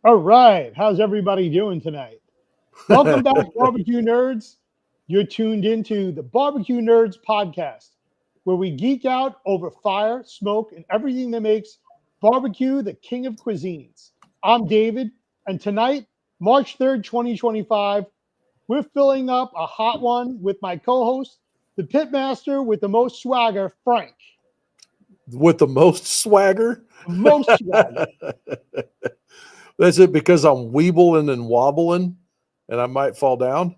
All right. How's everybody doing tonight? Welcome back, barbecue nerds. You're tuned into the Barbecue Nerds podcast, where we geek out over fire, smoke, and everything that makes barbecue the king of cuisines. I'm David, and tonight, March 3rd, 2025, we're filling up a hot one with my co host, the pitmaster with the most swagger, Frank. With the most swagger. The most swagger. Is it because I'm weebling and wobbling and I might fall down?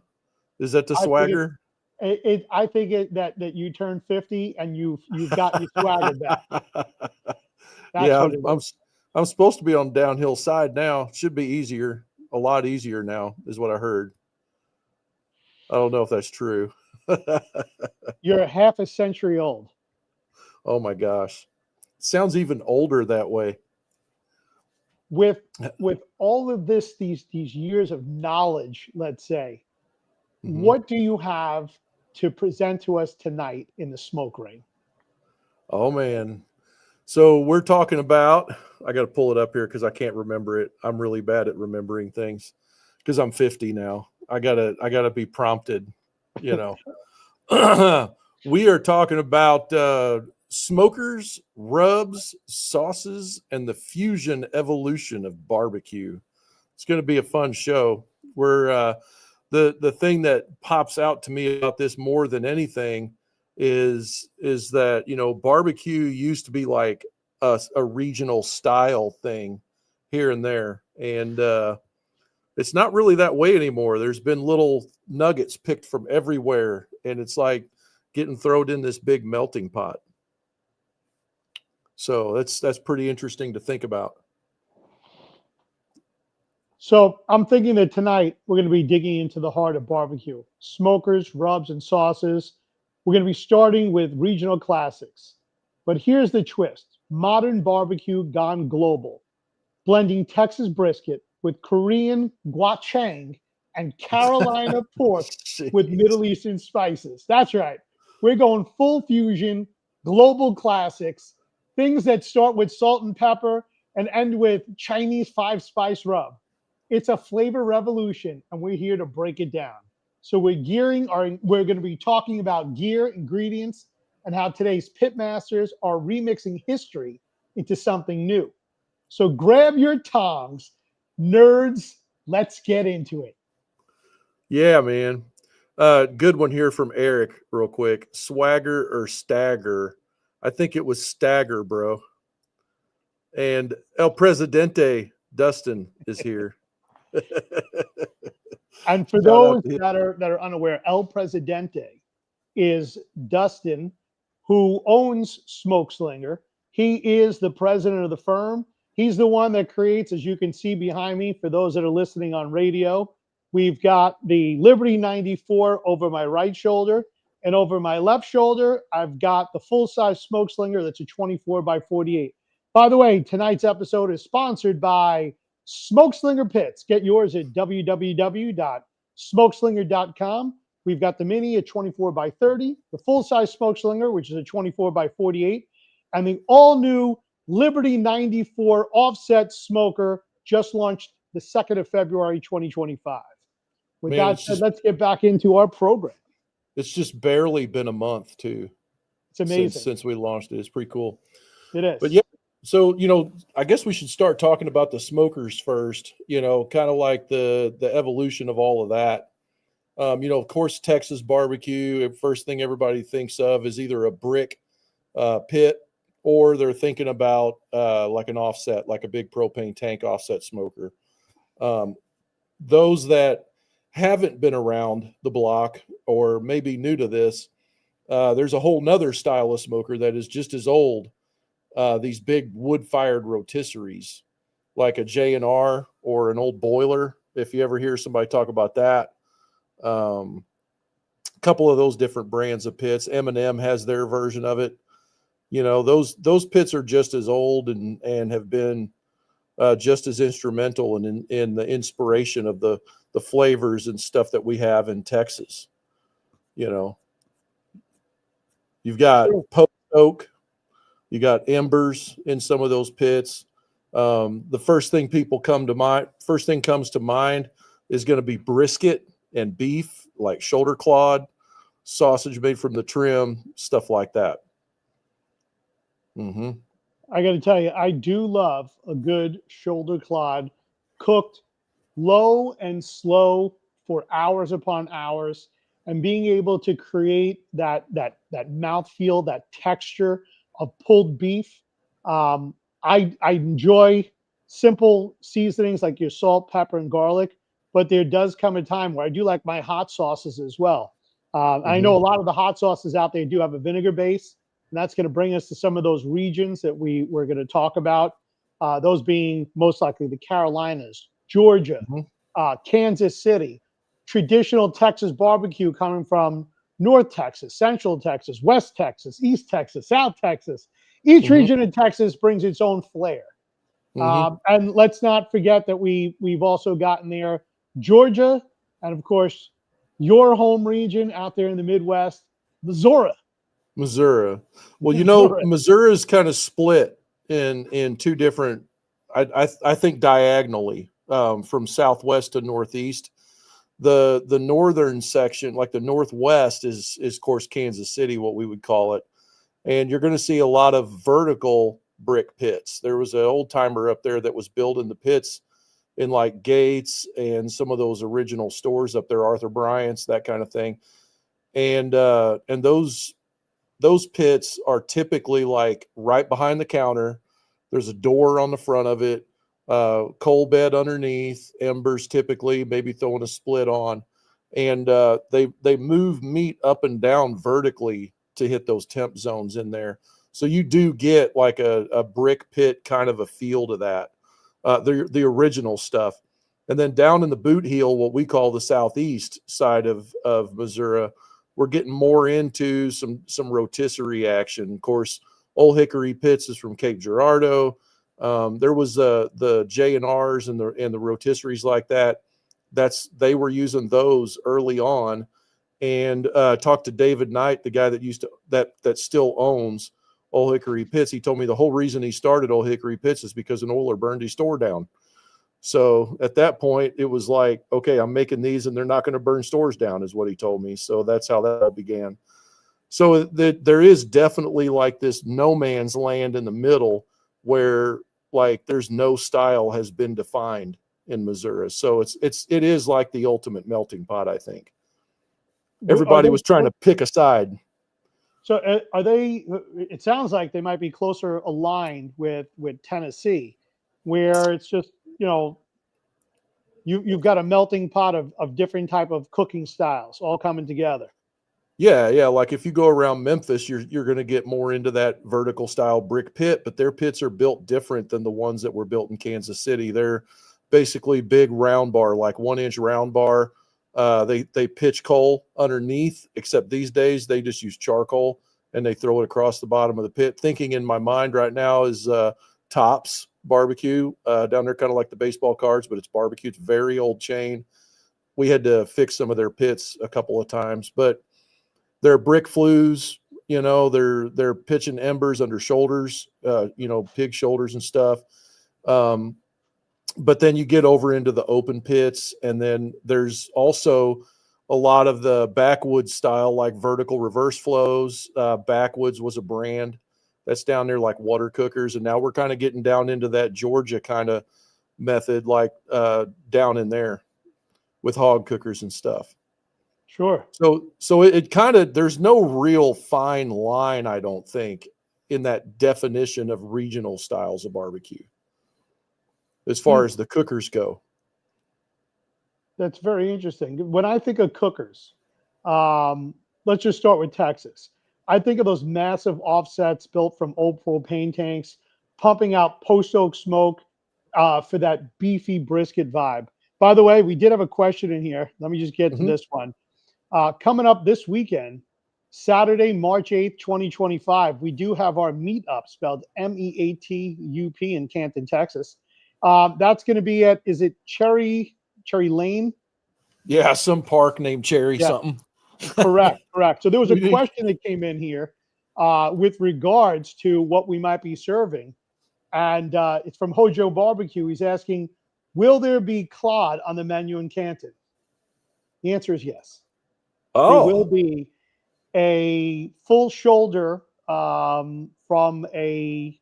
Is that the I think swagger? I think that you turned 50 and you've got your swagger back. That's Yeah, what it is. I'm supposed to be on downhill side now. Should be easier, a lot easier now, is what I heard. I don't know if that's true. You're half a century old. Oh my gosh. Sounds even older that way. With all of these years of knowledge, let's say, Mhm. what do you have to present to us tonight in the smoke ring? Oh man. So we're talking about, I got to pull it up here because I can't remember it. I'm really bad at remembering things because I'm 50 now. I gotta be prompted, you know. We are talking about smokers, rubs, sauces, and the fusion evolution of barbecue. It's going to be a fun show. We're the thing that pops out to me about this more than anything is that barbecue used to be like a regional style thing here and there, and it's not really that way anymore. There's been little nuggets picked from everywhere, and it's like getting thrown in this big melting pot. So that's pretty interesting to think about. So I'm thinking that tonight we're going to be digging into the heart of barbecue, smokers, rubs, and sauces. We're going to be starting with regional classics. But here's the twist: modern barbecue gone global, blending Texas brisket with Korean gochujang and Carolina pork with Jeez. Middle Eastern spices. That's right. We're going full fusion, global classics, things that start with salt and pepper and end with Chinese five spice rub. It's a flavor revolution, and we're here to break it down. So we're going to be talking about gear, ingredients, and how today's pitmasters are remixing history into something new. So grab your tongs, nerds. Let's get into it. Yeah, man. Good one here from Eric, real quick. Swagger or stagger? I think it was stagger, bro. And El Presidente Dustin is here. And for Shout out those to him. that are unaware, El Presidente is Dustin, who owns Smoke Slinger. He is the president of the firm. He's the one that creates, as you can see behind me, for those that are listening on radio, we've got the Liberty 94 over my right shoulder. And over my left shoulder, I've got the full size Smoke Slinger that's a 24 by 48. By the way, tonight's episode is sponsored by Smoke Slinger Pits. Get yours at www.smokeslinger.com. We've got the mini at 24 by 30, the full size Smoke Slinger, which is a 24 by 48, and the all new Liberty 94 offset smoker just launched the 2nd of February 2025. With Man, that said, let's get back into our program. it's just barely been a month too It's amazing. since we launched it. It's pretty cool. It is. But yeah, so I guess we should start talking about the smokers first. Kind of like the evolution of all of that. Of course, Texas barbecue. First thing everybody thinks of is either a brick pit, or they're thinking about like an offset, like a big propane tank offset smoker. Um, those that haven't been around the block or maybe new to this, there's a whole nother style of smoker that is just as old. These big wood-fired rotisseries, like a J&R or an old boiler. If you ever hear somebody talk about that, a couple of those different brands of pits. M&M has their version of it. Those pits are just as old and have been just as instrumental in the inspiration of the flavors and stuff that we have in Texas. You've got post oak, you got embers in some of those pits. The first thing comes to mind is going to be brisket and beef, like shoulder clawed, sausage made from the trim, stuff like that. Mm-hmm. I got to tell you, I do love a good shoulder clawed, cooked low and slow for hours upon hours, and being able to create that mouthfeel, that texture of pulled beef. I enjoy simple seasonings like your salt, pepper, and garlic, but there does come a time where I do like my hot sauces as well. I know a lot of the hot sauces out there do have a vinegar base, and that's going to bring us to some of those regions that we're going to talk about. Those being most likely the Carolinas, Georgia, Kansas City, traditional Texas barbecue coming from North Texas, Central Texas, West Texas, East Texas, South Texas. Each region in Texas brings its own flair. And let's not forget that we've also gotten there Georgia, and of course your home region out there in the Midwest, Missouri. Missouri. Well, you know, Missouri is kind of split in two different. I think diagonally from southwest to northeast. The northern section, like the northwest, is of course Kansas City, what we would call it, and you're going to see a lot of vertical brick pits. There was an old timer up there that was building the pits in like Gates and some of those original stores up there, Arthur Bryant's, that kind of thing, and those pits are typically like right behind the counter. There's a door on the front of it, coal bed underneath, embers typically, maybe throwing a split on, and they move meat up and down vertically to hit those temp zones in there. So you do get like a brick pit kind of a feel to that, the original stuff. And then down in the boot heel, what we call the southeast side of Missouri, we're getting more into some rotisserie action. Of course, Old Hickory Pits is from Cape Girardeau. There was the J&Rs and the rotisseries like that. They were using those early on. And talked to David Knight, the guy that still owns Old Hickory Pits. He told me the whole reason he started Old Hickory Pits is because an oiler burned his store down. So at that point, it was like, okay, I'm making these and they're not going to burn stores down, is what he told me. So that's how that all began. So there is definitely like this no man's land in the middle where like there's no style has been defined in Missouri. So it is like the ultimate melting pot, I think. Everybody was trying to pick a side. So are they? It sounds like they might be closer aligned with Tennessee, where it's just you've got a melting pot of different type of cooking styles all coming together. Yeah. Like if you go around Memphis, you're going to get more into that vertical style brick pit, but their pits are built different than the ones that were built in Kansas City. They're basically big round bar, like 1 inch round bar. They pitch coal underneath, except these days they just use charcoal and they throw it across the bottom of the pit. Thinking in my mind right now is Tops Barbecue down there, kind of like the baseball cards, but it's barbecue. It's very old chain. We had to fix some of their pits a couple of times, but they're brick flues. They're pitching embers under shoulders, pig shoulders and stuff. But then you get over into the open pits, and then there's also a lot of the backwoods style, like vertical reverse flows. Backwoods was a brand that's down there, like water cookers, and now we're kind of getting down into that Georgia kind of method, like down in there with hog cookers and stuff. Sure. So it kind of, there's no real fine line, I don't think, in that definition of regional styles of barbecue as far as the cookers go. That's very interesting. When I think of cookers, let's just start with Texas. I think of those massive offsets built from old propane tanks, pumping out post oak smoke for that beefy brisket vibe. By the way, we did have a question in here. Let me just get to this one. Coming up this weekend, Saturday, March 8th, 2025, we do have our meetup, spelled MEATUP, in Canton, Texas. That's going to be at, is it Cherry Lane? Yeah, some park named Cherry something. Correct. So there was a question that came in here with regards to what we might be serving. and it's from Hojo Barbecue. He's asking, will there be cod on the menu in Canton? The answer is yes. There will Oh, be a full shoulder from a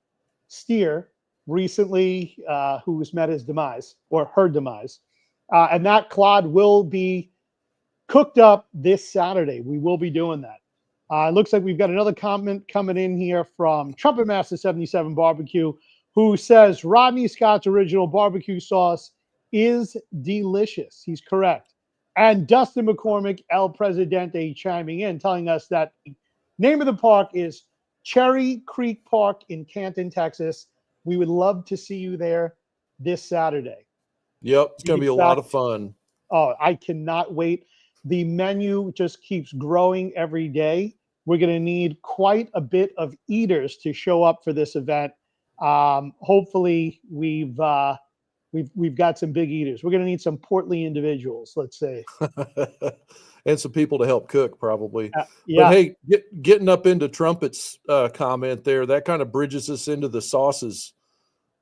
steer recently who's met his demise or her demise. And that cod will be cooked up this Saturday. We will be doing that. It looks like we've got another comment coming in here from Trumpet Master 77 Barbecue, who says Rodney Scott's original barbecue sauce is delicious. He's correct. And Dustin McCormick, El Presidente, chiming in, telling us that the name of the park is Cherry Creek Park in Canton, Texas. We would love to see you there this Saturday. yep. It's going to be a lot of fun. Oh, I cannot wait. The menu just keeps growing every day. We're going to need quite a bit of eaters to show up for this event. Hopefully, we've got some big eaters. We're going to need some portly individuals, let's say, and some people to help cook, probably. Yeah. But hey, getting up into Trumpet's comment there, that kind of bridges us into the sauces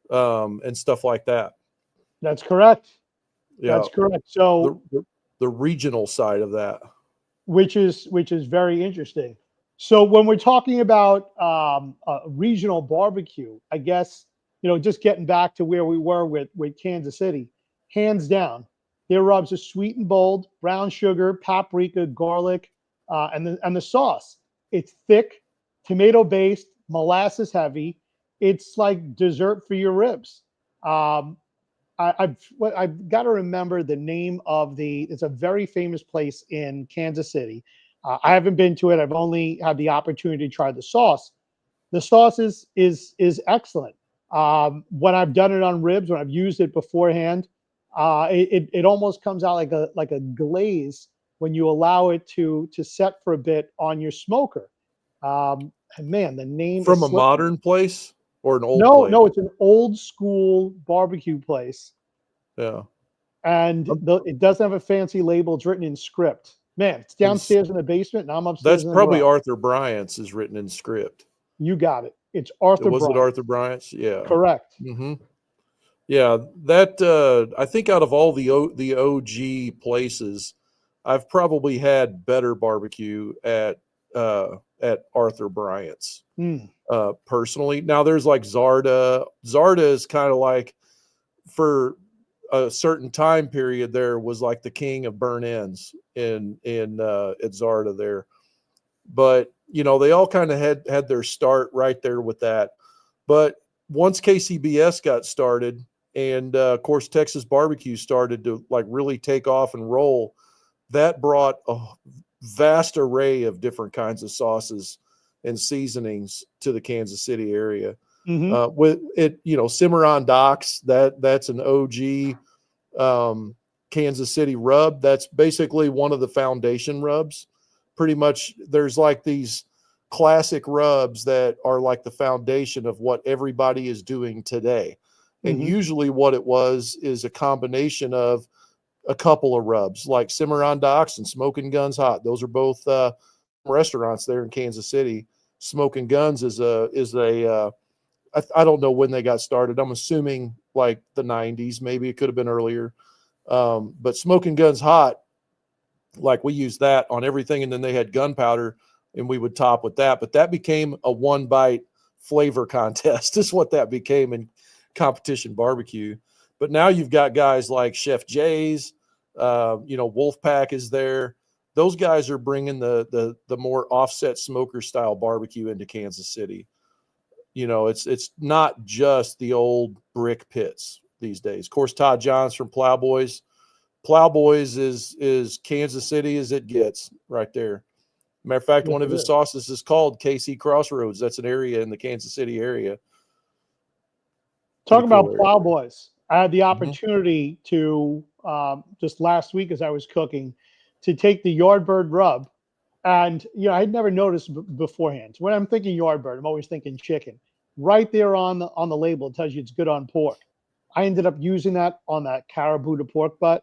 and stuff like that. That's correct. Yeah, that's correct. So the regional side of that, which is very interesting. So when we're talking about regional barbecue, I guess, just getting back to where we were with Kansas City, hands down, their rubs are sweet and bold, brown sugar, paprika, garlic, and the sauce. It's thick, tomato based, molasses heavy. It's like dessert for your ribs. I've got to remember the name of it's a very famous place in Kansas City. I haven't been to it. I've only had the opportunity to try the sauce. The sauce is excellent. When I've done it on ribs, when I've used it beforehand, it almost comes out like a glaze when you allow it to set for a bit on your smoker. And man, the name from a modern place or an old place? No, it's an old school barbecue place. Yeah. And it doesn't have a fancy label. It's written in script. Man, it's downstairs in the basement, and I'm upstairs. That's probably Arthur Bryant's is written in script. You got it. It's Arthur Was Bryant. it Arthur Bryant's? Yeah. Correct. Mm-hmm. Yeah, that I think out of all the OG places, I've probably had better barbecue at Arthur Bryant's personally. Now there's like Zarda. Zarda is kind of like, for a certain time period, there was like the king of burn ends in at Zarda there. But they all kind of had their start right there with that. But once KCBS got started, and of course Texas barbecue started to like really take off and roll, that brought a vast array of different kinds of sauces and seasonings to the Kansas City area. Mm-hmm. With it, Cimarron Docks, that's an OG Kansas City rub. That's basically one of the foundation rubs. Pretty much, there's like these classic rubs that are like the foundation of what everybody is doing today. And usually what it was is a combination of a couple of rubs, like Cimarron Docks and Smoking Guns Hot. Those are both restaurants there in Kansas City. Smoking Guns is I don't know when they got started. I'm assuming like the 90s, maybe it could have been earlier. But Smoking Guns Hot, like we used that on everything. And then they had gunpowder and we would top with that. But that became a one bite flavor contest is what that became in competition barbecue. But now you've got guys like Chef Jay's, Wolfpack is there. Those guys are bringing the more offset smoker style barbecue into Kansas City. It's not just the old brick pits these days. Of course, Todd Johns from Plowboys. Plowboys is Kansas City as it gets right there. Matter of fact, one of his sauces is called KC Crossroads. That's an area in the Kansas City area. Talk about Plowboys. I had the opportunity to, just last week as I was cooking, to take the Yardbird rub. And, I'd never noticed beforehand. When I'm thinking Yardbird, I'm always thinking chicken. Right there on the label, it tells you it's good on pork. I ended up using that on that caribou to pork butt.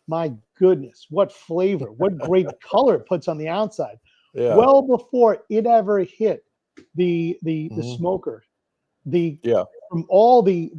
My goodness, what flavor, what great color it puts on the outside. Yeah. Well before it ever hit the smoker. The from all the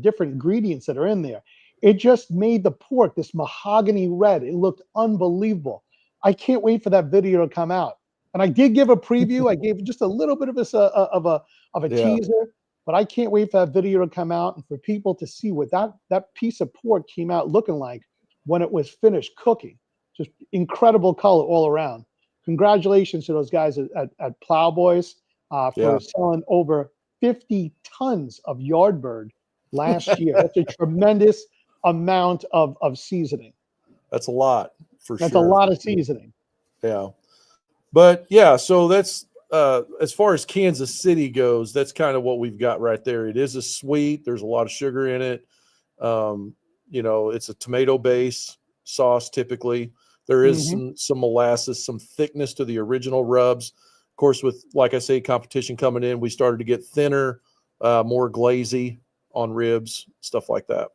different ingredients that are in there, it just made the pork this mahogany red. It looked unbelievable. I can't wait for that video to come out. And I did give a preview. I gave just a little bit of a Yeah. teaser, but I can't wait for that video to come out and for people to see what that piece of pork came out looking like when it was finished cooking. Just incredible color all around. Congratulations to those guys at Plowboys for selling over 50 tons of Yardbird last year. That's a tremendous amount of seasoning. That's a lot for sure. That's a lot of seasoning. Yeah. But yeah, so that's as far as Kansas City goes, that's kind of what we've got right there. It is a sweet, there's a lot of sugar in it. You know, it's a tomato base sauce typically. There is some molasses, some thickness to the original rubs. Of course, with, like I say, competition coming in, we started to get thinner, more glazy on ribs, stuff like that.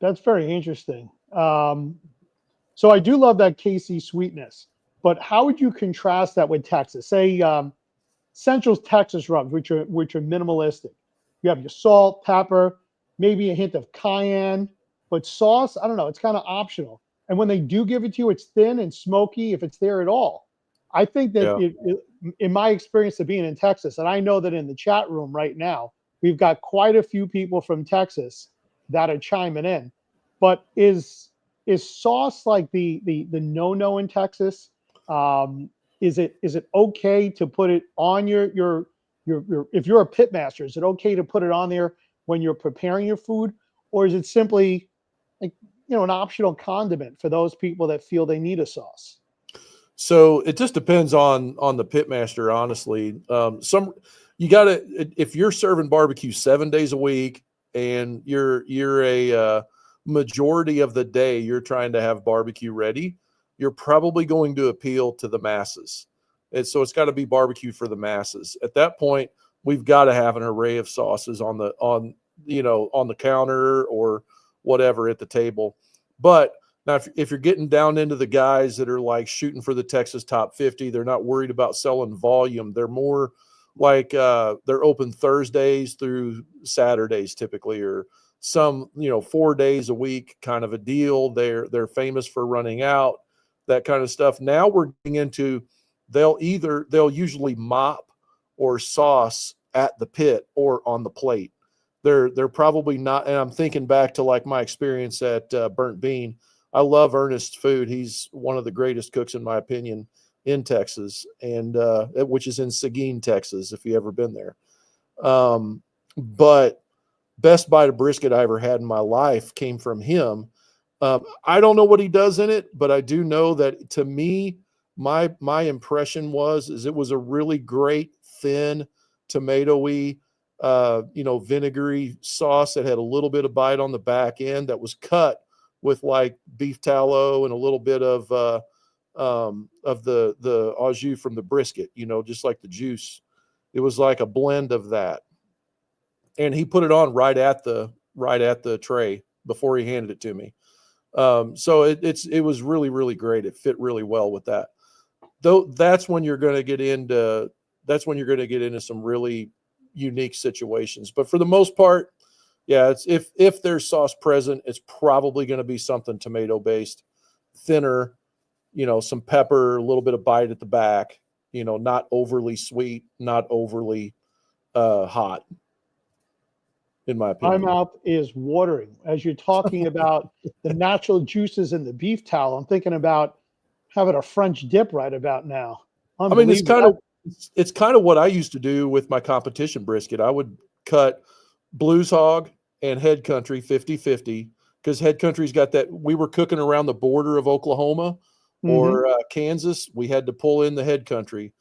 That's very interesting. So I do love that KC sweetness, but how would you contrast that with Texas? Say Central Texas rubs, which are minimalistic. You have your salt, pepper, maybe a hint of cayenne, but sauce, I don't know, it's kind of optional. And when they do give it to you, it's thin and smoky if it's there at all. I think that in my experience of being in Texas, and I know that in the chat room right now, we've got quite a few people from Texas that are chiming in. But is sauce like the no-no in Texas? Is it okay to put it on your if you're a pit master, is it okay to put it on there when you're preparing your food, or is it simply like, you know, an optional condiment for those people that feel they need a sauce? So it just depends on the pit master, honestly. You gotta, if you're serving barbecue 7 days a week and you're a majority of the day you're trying to have barbecue ready, you're probably going to appeal to the masses. And so it's got to be barbecue for the masses. At that point, we've got to have an array of sauces on the counter or whatever at the table. But now if you're getting down into the guys that are like shooting for the Texas top 50, they're not worried about selling volume. They're more like they're open Thursdays through Saturdays typically, or some, 4 days a week kind of a deal. They're famous for running out, that kind of stuff. Now we're getting into, they'll usually mop or sauce at the pit or on the plate. They're probably not, and I'm thinking back to like my experience at Burnt Bean. I love Ernest's food. He's one of the greatest cooks, in my opinion, in Texas, and which is in Seguin, Texas, if you've ever been there. But best bite of brisket I ever had in my life came from him. I don't know what he does in it, but I do know that, to me, my impression is it was a really great, thin, tomatoey, vinegary sauce that had a little bit of bite on the back end, that was cut with like beef tallow and a little bit of the au jus from the brisket, just like the juice. It was like a blend of that. And he put it on right at the tray before he handed it to me. So it was really, really great. It fit really well with that. Though that's when you're going to get into some really unique situations. But for the most part, yeah, it's if there's sauce present, it's probably going to be something tomato based, thinner, some pepper, a little bit of bite at the back, not overly sweet, not overly hot, in my opinion. My mouth is watering as you're talking about the natural juices in the beef tallow. I'm thinking about having a French dip right about now. I mean, it's kind of what I used to do with my competition brisket. I would cut Blues Hog and Head Country 50-50, because Head Country's got that. We were cooking around the border of Oklahoma or Kansas. We had to pull in the Head Country.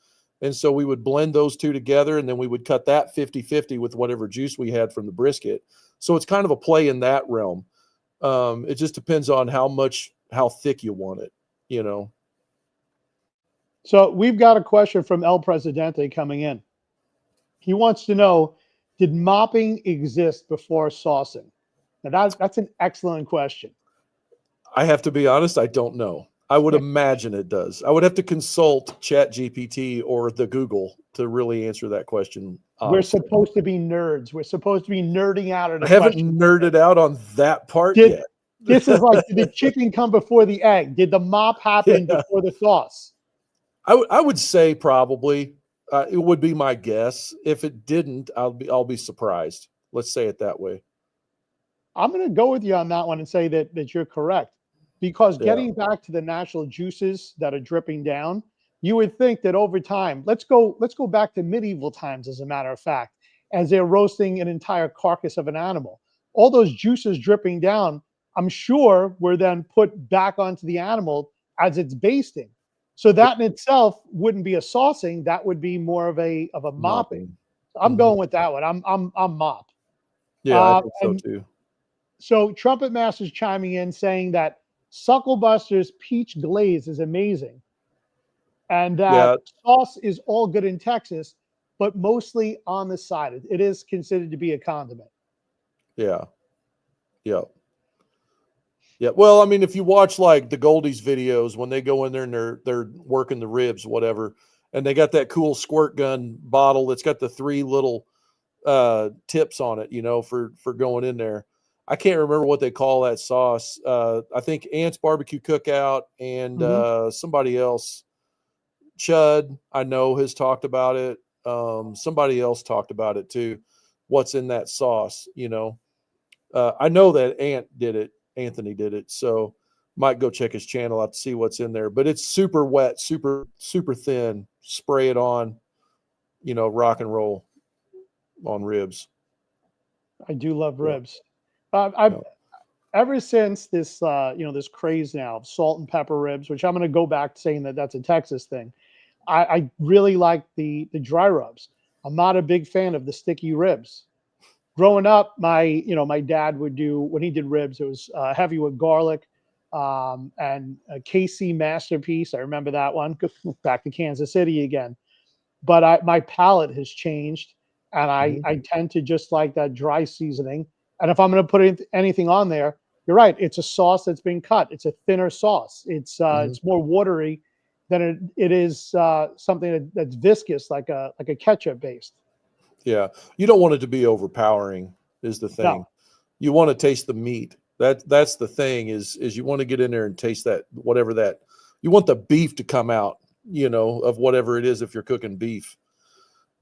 And so we would blend those two together, and then we would cut that 50-50 with whatever juice we had from the brisket. So it's kind of a play in that realm. It just depends on how thick you want it, So we've got a question from El Presidente coming in. He wants to know, did mopping exist before saucing? Now that's an excellent question. I have to be honest, I don't know. I would imagine it does. I would have to consult ChatGPT or the Google to really answer that question. We're Honestly. supposed to be nerds. We're supposed to be nerding out at I a haven't question. nerded out on that part Did, yet. This is like, did the chicken come before the egg? Did the mop happen Yeah. before the sauce? I would say probably it would be my guess. If it didn't, I'll be surprised. Let's say it that way. I'm going to go with you on that one and say that you're correct, because Yeah. getting back to the natural juices that are dripping down, you would think that over time, let's go back to medieval times, as a matter of fact, as they're roasting an entire carcass of an animal. All those juices dripping down, I'm sure, were then put back onto the animal as it's basting. So that in itself wouldn't be a saucing. That would be more of a mopping. I'm going with that one. I'm mop. Yeah, I think so And too. so Trumpet Master's chiming in saying that Sucklebuster's peach glaze is amazing, and that sauce is all good in Texas, but mostly on the side. It is considered to be a condiment. Yeah. Yeah. Yeah. Well, I mean, if you watch like the Goldies videos when they go in there and they're working the ribs, whatever, and they got that cool squirt gun bottle that's got the 3 little tips on it, for going in there. I can't remember what they call that sauce. I think Ant's Barbecue Cookout and somebody else, Chud, I know, has talked about it. Somebody else talked about it too. What's in that sauce? I know that Anthony did it, so might go check his channel out to see what's in there. But it's super wet, super thin. Spray it on, rock and roll on ribs. I do love ribs. I've ever since this this craze now of salt and pepper ribs, which I'm going to go back to saying that that's a Texas thing. I really like the dry rubs. I'm not a big fan of the sticky ribs. Growing up, my dad would do, when he did ribs, it was heavy with garlic and a KC Masterpiece. I remember that one. Back to Kansas City again. But my palate has changed, and I tend to just like that dry seasoning. And if I'm going to put anything on there, you're right. It's a sauce that's been cut. It's a thinner sauce. It's more watery than it is something that's viscous, like a ketchup based. Yeah, you don't want it to be overpowering, is the thing. No. You want to taste the meat. That's the thing, is you want to get in there and taste that, whatever that, you want the beef to come out, of whatever it is, if you're cooking beef.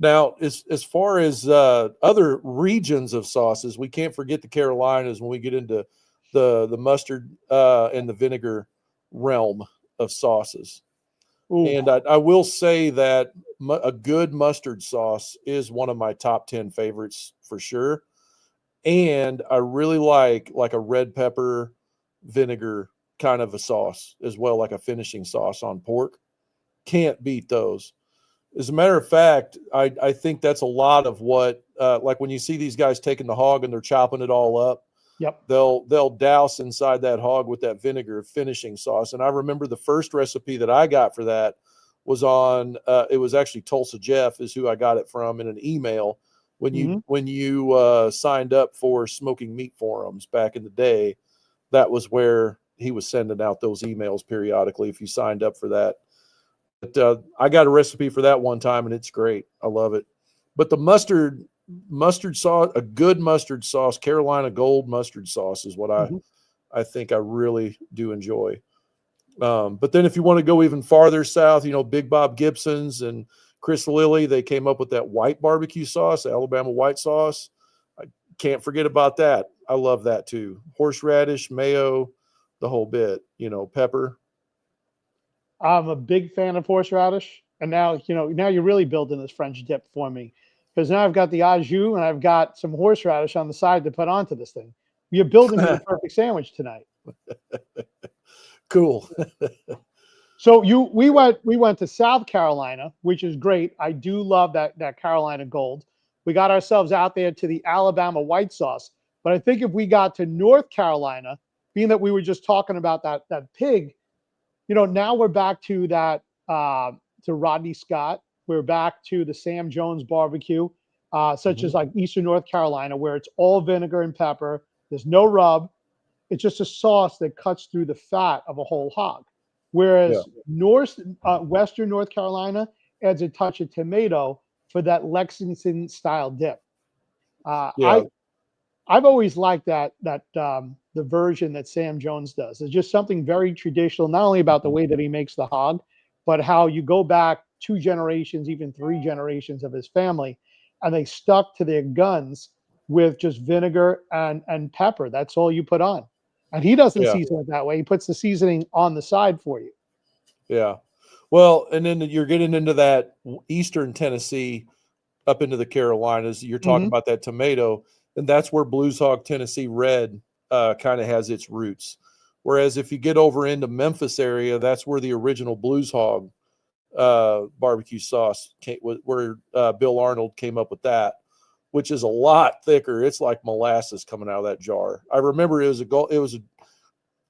Now, as far as other regions of sauces, we can't forget the Carolinas when we get into the mustard and the vinegar realm of sauces. Ooh. And I will say that a good mustard sauce is one of my top 10 favorites for sure. And I really like a red pepper vinegar kind of a sauce as well, like a finishing sauce on pork. Can't beat those. As a matter of fact, I think that's a lot of what, like when you see these guys taking the hog and they're chopping it all up. Yep. They'll douse inside that hog with that vinegar finishing sauce. And I remember the first recipe that I got for that was on, it was actually Tulsa Jeff is who I got it from in an email when you signed up for Smoking Meat Forums back in the day. That was where he was sending out those emails periodically if you signed up for that. But I got a recipe for that one time, and it's great. I love it. But the mustard sauce, a good mustard sauce, Carolina Gold mustard sauce is what I think I really do enjoy. But then if you want to go even farther south, Big Bob Gibson's and Chris Lilly, they came up with that white barbecue sauce, Alabama white sauce. I can't forget about that. I love that too. Horseradish, mayo, the whole bit, pepper. I'm a big fan of horseradish. And now you're really building this French dip for me, because now I've got the au jus and I've got some horseradish on the side to put onto this thing. You're building me the perfect sandwich tonight. Cool. So we went to South Carolina, which is great. I do love that Carolina Gold. We got ourselves out there to the Alabama white sauce. But I think if we got to North Carolina, being that we were just talking about that pig, now we're back to that to Rodney Scott. We're back to the Sam Jones barbecue, such as like Eastern North Carolina, where it's all vinegar and pepper. There's no rub. It's just a sauce that cuts through the fat of a whole hog. Yeah. whereas Western North Carolina adds a touch of tomato for that Lexington style dip. Uh, Yeah. I I've always liked the version that Sam Jones does. It's just something very traditional, not only about the way that he makes the hog, but how you go back 2 generations, even 3 generations of his family, and they stuck to their guns with just vinegar and pepper. That's all you put on. And he doesn't Yeah. season it that way. He puts the seasoning on the side for you. Yeah. Well, and then you're getting into that Eastern Tennessee up into the Carolinas. You're talking Hmm. about that tomato, and that's where Blues Hog Tennessee Red kind of has its roots. Whereas if you get over into Memphis area, that's where the original Blues Hog barbecue sauce came, where Bill Arnold came up with that, which is a lot thicker. It's like molasses coming out of that jar. I remember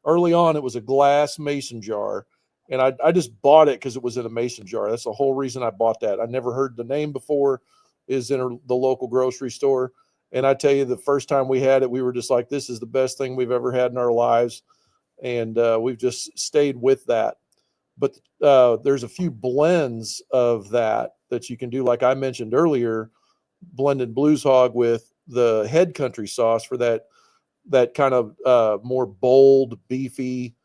early on it was a glass mason jar, and I just bought it because it was in a mason jar. That's the whole reason I bought that. I never heard the name before. Is in the local grocery store, and I tell you, the first time we had it, we were just like, "This is the best thing we've ever had in our lives," and we've just stayed with that. But there's a few blends of that you can do, like I mentioned earlier, blended Blues Hog with the Head Country sauce for that kind of more bold, beefy.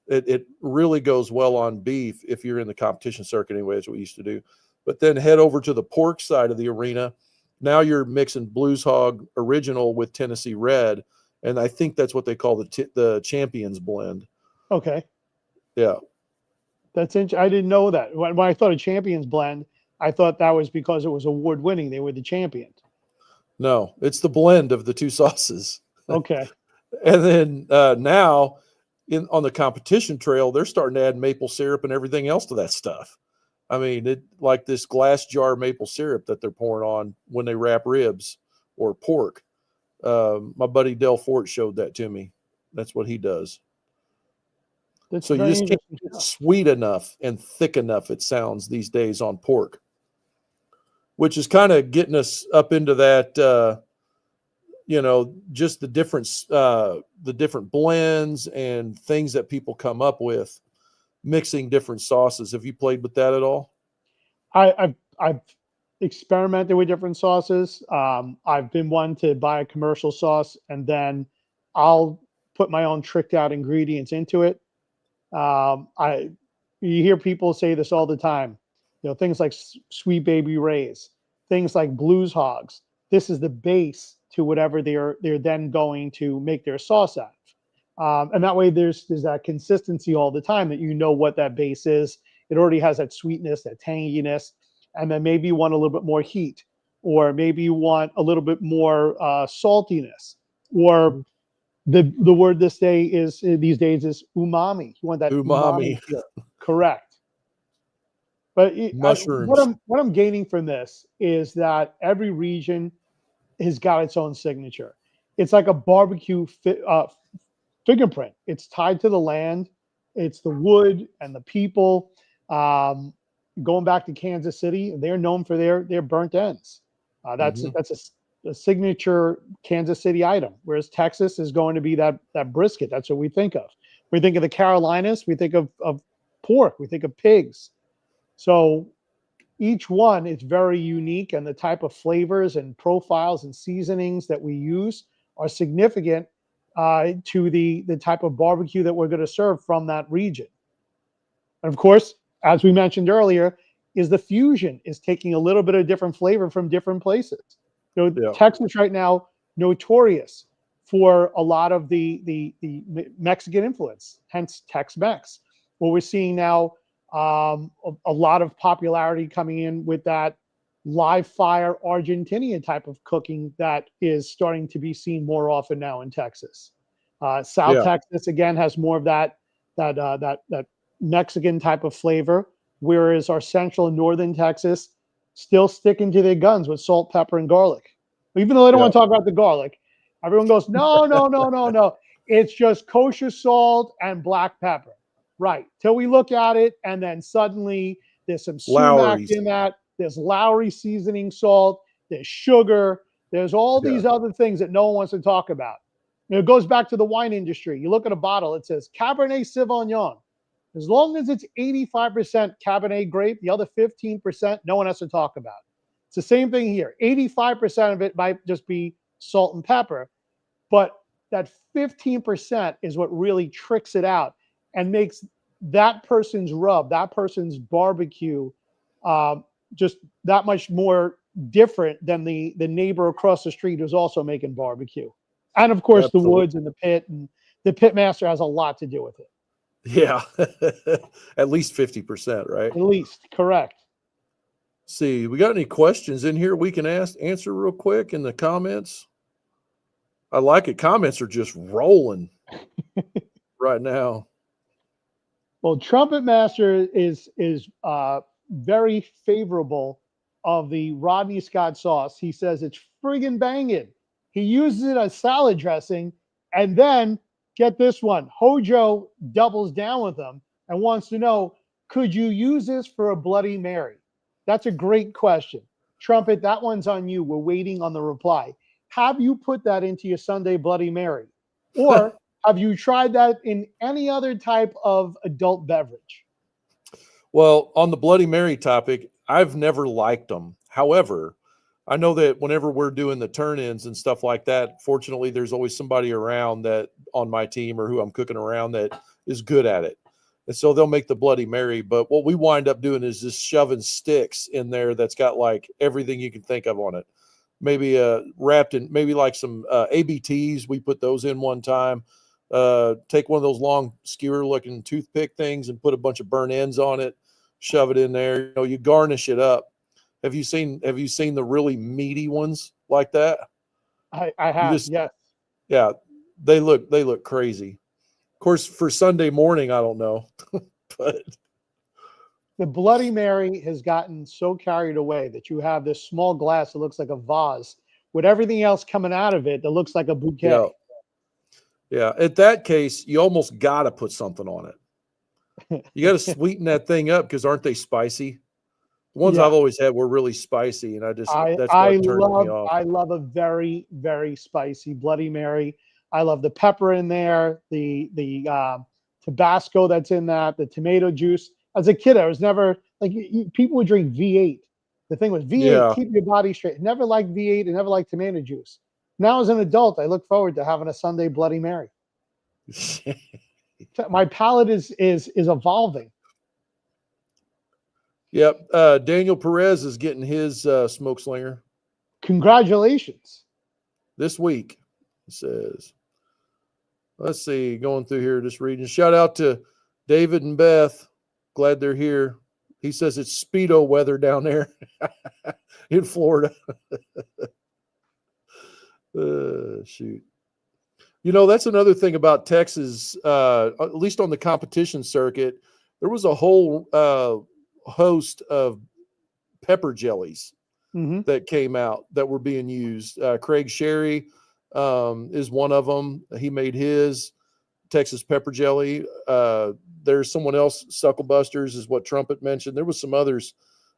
It really goes well on beef if you're in the competition circuit anyway, as we used to do. But then head over to the pork side of the arena. Now you're mixing Blues Hog Original with Tennessee Red, and I think that's what they call the Champions blend. Okay. Yeah. That's interesting. I didn't know that. When I thought of Champions Blend, I thought that was because it was award winning. They were the champions. No, it's the blend of the two sauces. Okay. And then now on the competition trail, they're starting to add maple syrup and everything else to that stuff. I mean, it like this glass jar maple syrup that they're pouring on when they wrap ribs or pork. My buddy Del Fort showed that to me. That's what he does. That's So you very just can't interesting get stuff. sweet enough and thick enough, it sounds, these days on pork, which is kind of getting us up into that, just the different blends and things that people come up with, mixing different sauces. Have you played with that at all? I've experimented with different sauces. I've been one to buy a commercial sauce and then I'll put my own tricked out ingredients into it. I You hear people say this all the time. Things like Sweet Baby Ray's, things like Blues Hogs. This is the base to whatever they're then going to make their sauce out of. And that way, there's that consistency all the time that you know what that base is. It already has that sweetness, that tanginess, and then maybe you want a little bit more heat, or maybe you want a little bit more saltiness, or the word these days is umami. You want that umami Umami, feel. Correct. But mushrooms. what I'm gaining from this is that every region has got its own signature. It's like a barbecue fingerprint. It's tied to the land. It's the wood and the people. Um, Going back to Kansas City, they're known for their burnt ends. Mhm. That's a signature Kansas City item. Whereas Texas is going to be that brisket. That's what we think of. We think of the Carolinas. We think of pork. We think of pigs. So each one is very unique, and the type of flavors and profiles and seasonings that we use are significant to the type of barbecue that we're going to serve from that region. And of course, as we mentioned earlier, is the fusion is taking a little bit of different flavor from different places. Yeah. Texas right now notorious for a lot of the Mexican influence, hence Tex-Mex. What we're seeing now, a lot of popularity coming in with that live fire Argentinian type of cooking that is starting to be seen more often now in Texas. South Yeah. Texas again has more of that Mexican type of flavor, whereas our central and northern Texas still sticking to their guns with salt, pepper, and garlic. Even though they don't Yeah. want to talk about the garlic, everyone goes, no, no, no, no, no. It's just kosher salt and black pepper. Right. Till we look at it, and then suddenly there's some sumac Lowry's. in that. There's Lowry seasoning salt. There's sugar. There's all Yeah. these other things that no one wants to talk about. It goes back to the wine industry. You look at a bottle, it says Cabernet Sauvignon. As long as it's 85% Cabernet grape, the other 15%, no one has to talk about. It's the same thing here. 85% of it might just be salt and pepper, but that 15% is what really tricks it out and makes that person's rub, that person's barbecue, just that much more different than the neighbor across the street who's also making barbecue. And of course, Absolutely. the woods and the pit, and the pit master has a lot to do with it. Yeah, at least 50%, right? At least, correct. See, we got any questions in here we can answer real quick in the comments? I like it. Comments are just rolling right now. Well, Trumpet Master is very favorable of the Rodney Scott sauce. He says it's friggin' banging. He uses it as salad dressing, and then get this one. Hojo doubles down with them and wants to know, could you use this for a Bloody Mary? That's a great question. Trumpet, that one's on you. We're waiting on the reply. Have you put that into your Sunday Bloody Mary? Or have you tried that in any other type of adult beverage? Well, on the Bloody Mary topic, I've never liked them. However, I know that whenever we're doing the turn-ins and stuff like that, fortunately, there's always somebody around that on my team or who I'm cooking around that is good at it. And so they'll make the Bloody Mary. But what we wind up doing is just shoving sticks in there that's got like everything you can think of on it. Maybe wrapped in maybe like some ABTs. We put those in one time. Take one of those long skewer-looking toothpick things and put a bunch of burnt ends on it. Shove it in there. You know, you garnish it up. Have you seen the really meaty ones like that? I have. Yes. Yeah, they look crazy. Of course, for Sunday morning, I don't know, but the Bloody Mary has gotten so carried away that you have this small glass that looks like a vase with everything else coming out of it that looks like a bouquet. Yeah. At that case, you almost got to put something on it. You got to sweeten that thing up because aren't they spicy? The ones I've always had were really spicy, and that's what turned me off. I love a very, very spicy Bloody Mary. I love the pepper in there, the Tabasco that's in that, the tomato juice. As a kid, I was never like people would drink V8. The thing was V8, keep your body straight. Never liked V8 and never liked tomato juice. Now, as an adult, I look forward to having a Sunday Bloody Mary. My palate is evolving. Yep. Daniel Perez is getting his smoke slinger. Congratulations. This week, he says. Let's see. Going through here, just reading. Shout out to David and Beth. Glad they're here. He says it's Speedo weather down there in Florida. Shoot. You know, that's another thing about Texas, at least on the competition circuit. There was a whole host of pepper jellies that came out that were being used. Craig Sherry is one of them. He made his Texas pepper jelly. There's someone else, Sucklebusters is what Trumpet mentioned. There was some others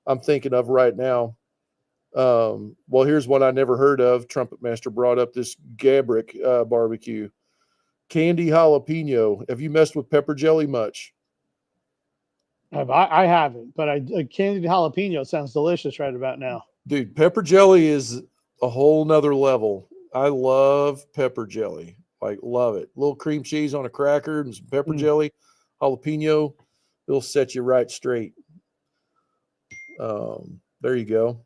I'm thinking of right now. Well, here's one I never heard of. Trumpet Master brought up this Gabrick barbecue. Candy jalapeno. Have you messed with pepper jelly much? I haven't, but candied jalapeno sounds delicious right about now. Dude, pepper jelly is a whole nother level. I love pepper jelly. Like, love it. A little cream cheese on a cracker and some pepper jelly, jalapeno. It'll set you right straight. There you go.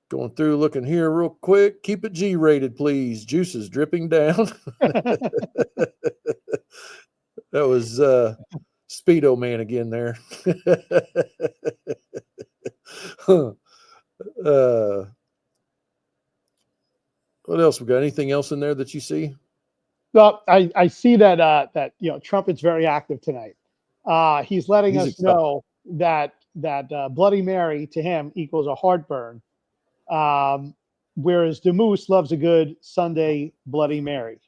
Going through, looking here real quick. Keep it G-rated, please. Juices dripping down. That was Speedo Man again there. What else we got? Anything else in there that you see? Well, I see that Trumpet's very active tonight. He's letting us know that Bloody Mary to him equals a heartburn, whereas DeMoose loves a good Sunday Bloody Mary.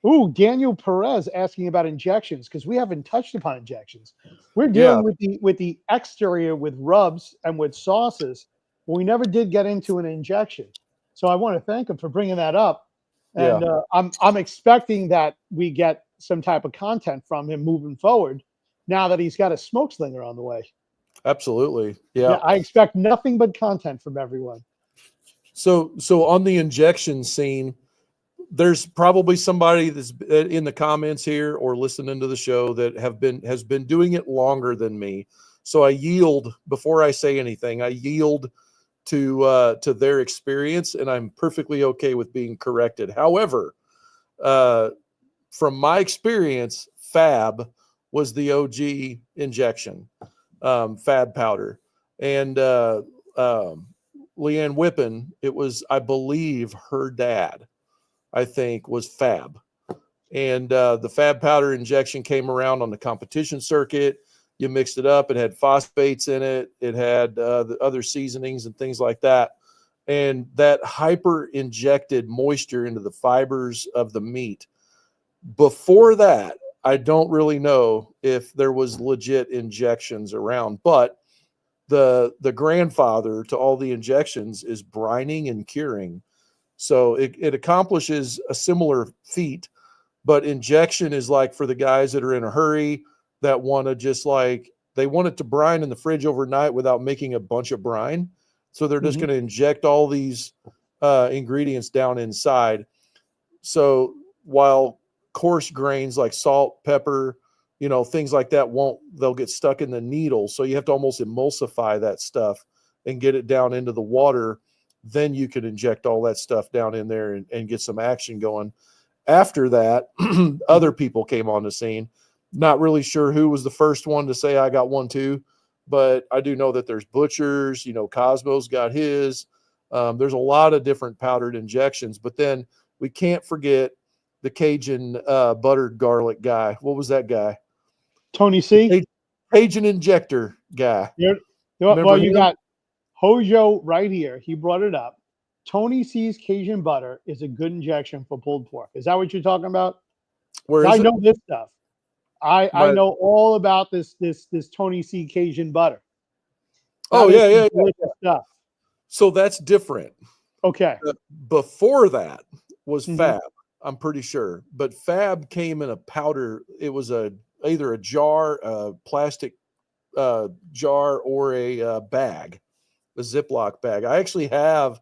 Ooh, Daniel Perez asking about injections because we haven't touched upon injections. We're dealing with the exterior with rubs and with sauces, but we never did get into an injection. So I want to thank him for bringing that up. And I'm expecting that we get some type of content from him moving forward now that he's got a smoke slinger on the way. Absolutely. Yeah, Yeah. I expect nothing but content from everyone. So on the injection scene, there's probably somebody that's in the comments here or listening to the show that has been doing it longer than me. So I yield before I say anything. I yield to their experience, and I'm perfectly okay with being corrected. However, from my experience, Fab was the OG injection, Fab powder, and Leanne Whippen, it was, I believe, her dad, I think, was Fab. And the Fab powder injection came around on the competition circuit. You mixed it up. It had phosphates in it. It had the other seasonings and things like that. And that hyper injected moisture into the fibers of the meat. Before that, I don't really know if there was legit injections around, but the grandfather to all the injections is brining and curing. So it accomplishes a similar feat, but injection is like for the guys that are in a hurry that want to just like, they want it to brine in the fridge overnight without making a bunch of brine. So they're just going to inject all these ingredients down inside. So while coarse grains like salt, pepper, things like that they'll get stuck in the needle. So you have to almost emulsify that stuff and get it down into the water. Then you can inject all that stuff down in there and get some action going. After that, other people came on the scene. Not really sure who was the first one to say I got one too, but I do know that there's Butchers, Cosmo's got his. There's a lot of different powdered injections, but then we can't forget the Cajun buttered garlic guy. What was that guy? Tony C. Cajun injector guy. Well, you got Hojo right here. He brought it up. Tony C's Cajun butter is a good injection for pulled pork. Is that what you're talking about? I know this stuff. I know all about this Tony C Cajun butter. Yeah. Stuff. So that's different. Okay. Before that was Fab, I'm pretty sure. But Fab came in a powder. It was either a jar, a plastic jar, or a bag, a Ziploc bag. I actually have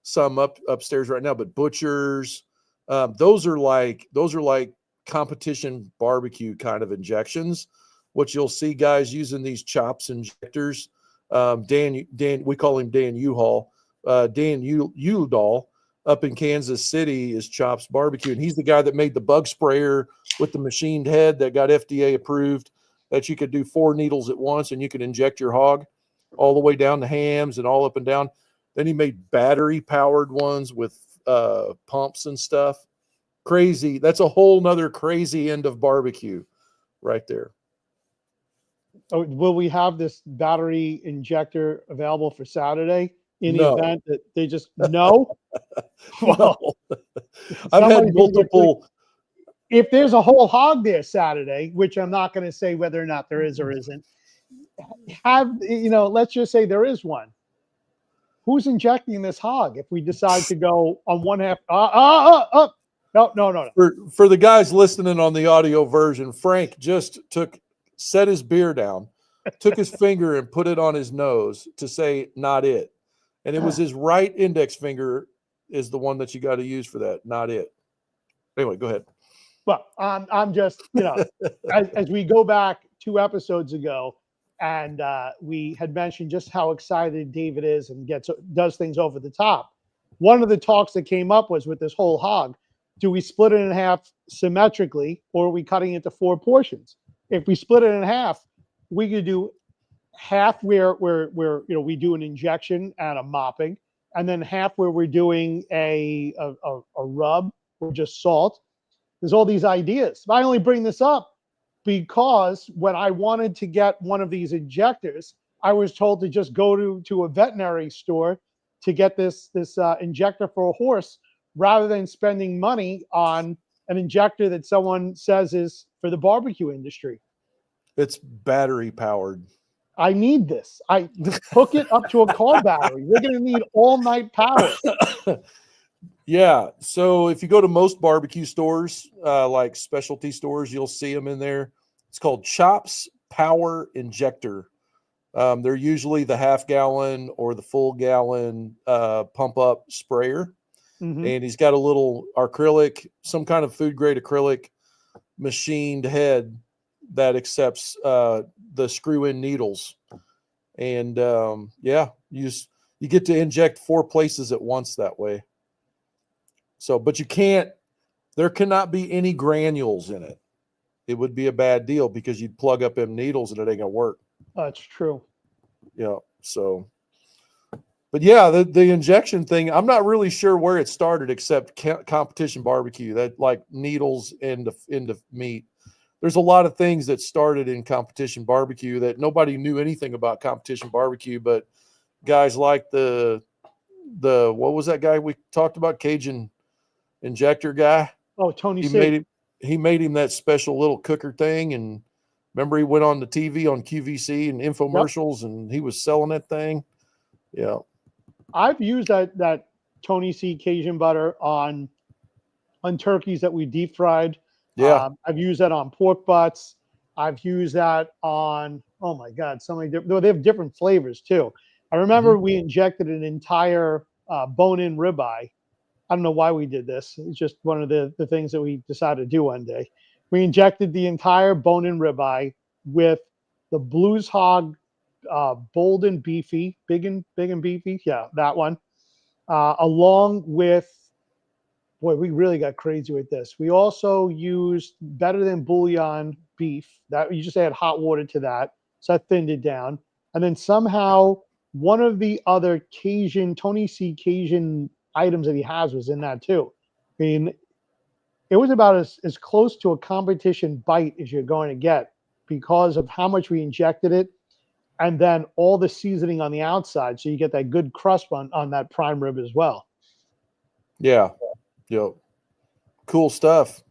some upstairs right now, but Butchers, those are like competition barbecue kind of injections. What you'll see guys using these chops injectors. Dan, we call him Dan U-Haul. Dan Udahl up in Kansas City is Chops Barbecue, and he's the guy that made the bug sprayer with the machined head that got FDA approved, that you could do 4 needles at once and you could inject your hog all the way down the hams and all up and down. Then he made battery powered ones with pumps and stuff. Crazy. That's a whole nother crazy end of barbecue right there. Oh, will we have this battery injector available for Saturday in the event that they just no? Well, I've had multiple. If there's a whole hog there Saturday, which I'm not going to say whether or not there is or isn't, let's just say there is one. Who's injecting this hog if we decide to go on one half? No. For the guys listening on the audio version, Frank just set his beer down, took his finger and put it on his nose to say, not it. And it was his right index finger is the one that you got to use for that, not it. Anyway, go ahead. Well, I'm just, as we go back 2 episodes ago, and we had mentioned just how excited David is and does things over the top. One of the talks that came up was with this whole hog. Do we split it in half symmetrically, or are we cutting it into 4 portions? If we split it in half, we could do half where we do an injection and a mopping, and then half where we're doing a rub or just salt. There's all these ideas. I only bring this up because when I wanted to get one of these injectors, I was told to just go to a veterinary store to get this injector for a horse, rather than spending money on an injector that someone says is for the barbecue industry. It's battery powered. I need this. I hook it up to a car battery. We're going to need all night power. Yeah. So if you go to most barbecue stores, like specialty stores, you'll see them in there. It's called Chops Power Injector. They're usually the half gallon or the full gallon pump up sprayer. Hmm. And he's got a little acrylic, some kind of food grade acrylic machined head that accepts the screw in needles. And yeah, you get to inject 4 places at once that way. So, but there cannot be any granules in it. It would be a bad deal because you'd plug up them needles and it ain't gonna work. That's true. Yeah. So, but yeah, the injection thing, I'm not really sure where it started except competition barbecue, that like needles into meat. There's a lot of things that started in competition barbecue that nobody knew anything about competition barbecue, but guys like the what was that guy we talked about, Cajun injector guy? Oh, Tony He C. made him that special little cooker thing, and remember he went on the TV on QVC and Yep. infomercials, and he was selling that thing. Yeah, I've used that Tony C. Cajun butter on turkeys that we deep fried. yeah, I've used that on pork butts. I've used that on, oh my God, so many different, they have different flavors too. I remember hmm we injected an entire bone-in ribeye. I don't know why we did this. It's just one of the things that we decided to do one day. We injected the entire bone-in ribeye with the Blues Hog bold and beefy, big and beefy. Yeah, that one. Along with, boy, we really got crazy with this. We also used better than bouillon beef. That you just add hot water to that, so that thinned it down. And then somehow one of the other Cajun Tony C. Cajun items that he has was in that too. I mean, it was about as close to a competition bite as you're going to get because of how much we injected it, and then all the seasoning on the outside, so you get that good crust on that prime rib as well. yeah, yeah. Cool stuff.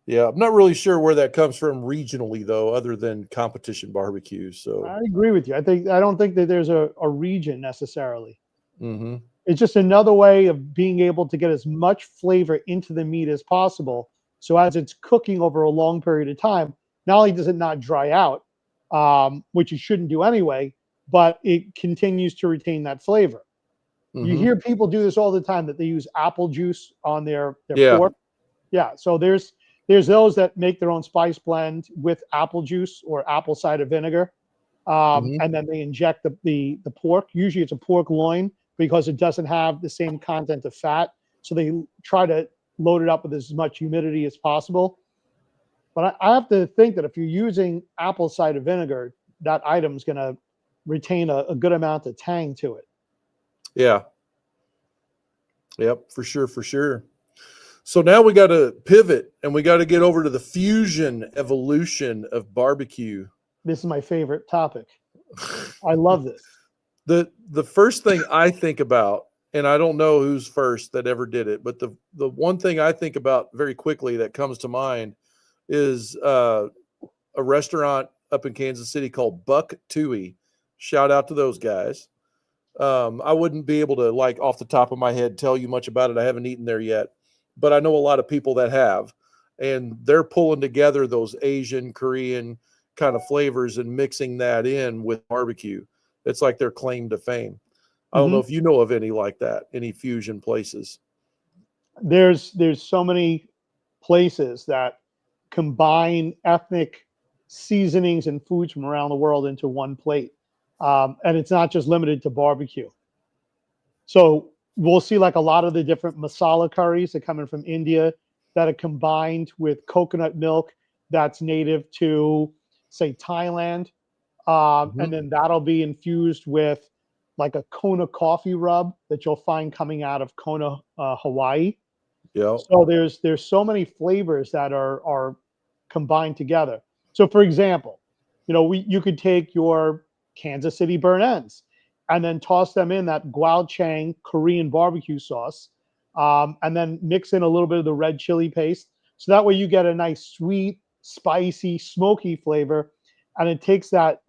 Yeah, I'm not really sure where that comes from regionally though, other than competition barbecue. So, I agree with you. I don't think that there's a region necessarily. hmm It's just another way of being able to get as much flavor into the meat as possible. So as it's cooking over a long period of time, not only does it not dry out, which it shouldn't do anyway, but it continues to retain that flavor. You hmm hear people do this all the time, that they use apple juice on their yeah, pork. Yeah, so there's those that make their own spice blend with apple juice or apple cider vinegar, hmm and then they inject the pork. Usually it's a pork loin because it doesn't have the same content of fat, so they try to load it up with as much humidity as possible. But I have to think that if you're using apple cider vinegar, that item's going to retain a good amount of tang to it. yeah, yep, for sure, for sure. So now we got to pivot and we got to get over to the fusion evolution of barbecue. This is my favorite topic. I love this. The first thing I think about, and I don't know who's first that ever did it, but the one thing I think about very quickly that comes to mind is a restaurant up in Kansas City called Buck Tooey. Shout out to those guys. I wouldn't be able to, like, off the top of my head tell you much about it. I haven't eaten there yet, but I know a lot of people that have, and they're pulling together those Asian, Korean kind of flavors and mixing that in with barbecue. It's like their claim to fame. I don't know Mhm. if you know of any like that, any fusion places. There's so many places that combine ethnic seasonings and foods from around the world into one plate, and it's not just limited to barbecue. So we'll see like a lot of the different masala curries that come in from India that are combined with coconut milk that's native to, say, Thailand, and Mhm. then that'll be infused with like a Kona coffee rub that you'll find coming out of Kona, Hawaii. Yeah. So there's so many flavors that are combined together. So for example, you could take your Kansas City burnt ends and then toss them in that gochujang Korean barbecue sauce, and then mix in a little bit of the red chili paste. So that way you get a nice sweet, spicy, smoky flavor, and it takes that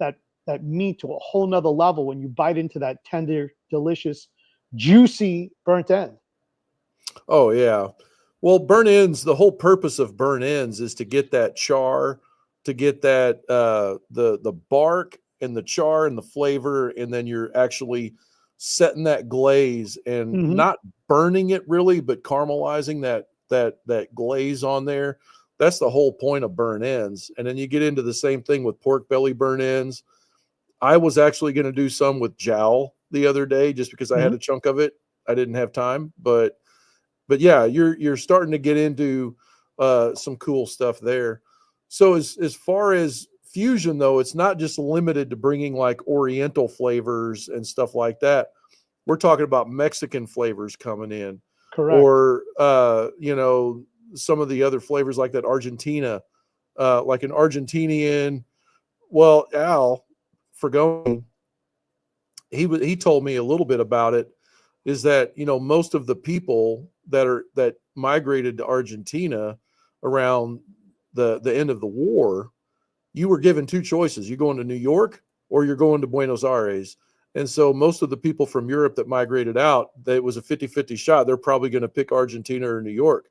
meat to a whole nother level when you bite into that tender, delicious, juicy burnt end. Oh yeah. Well, burn ends, the whole purpose of burn ends is to get that char, to get that the bark and the char and the flavor, and then you're actually setting that glaze and Hmm. not burning it really, but caramelizing that glaze on there. That's the whole point of burn ends. And then you get into the same thing with pork belly burn ends. I was actually going to do some with jowl the other day just because I had Hmm. a chunk of it. I didn't have time, but yeah, you're starting to get into some cool stuff there. So as far as fusion though, it's not just limited to bringing like Oriental flavors and stuff like that. We're talking about Mexican flavors coming in, Correct. or some of the other flavors like that Argentina, like an Argentinian. Well, Al Fragoni, he told me a little bit about it, is that most of the people that migrated to Argentina around the end of the war, you were given two choices: you're going to New York or you're going to Buenos Aires. And so most of the people from Europe that migrated out, that was a 50-50 shot, they're probably going to pick Argentina or New York.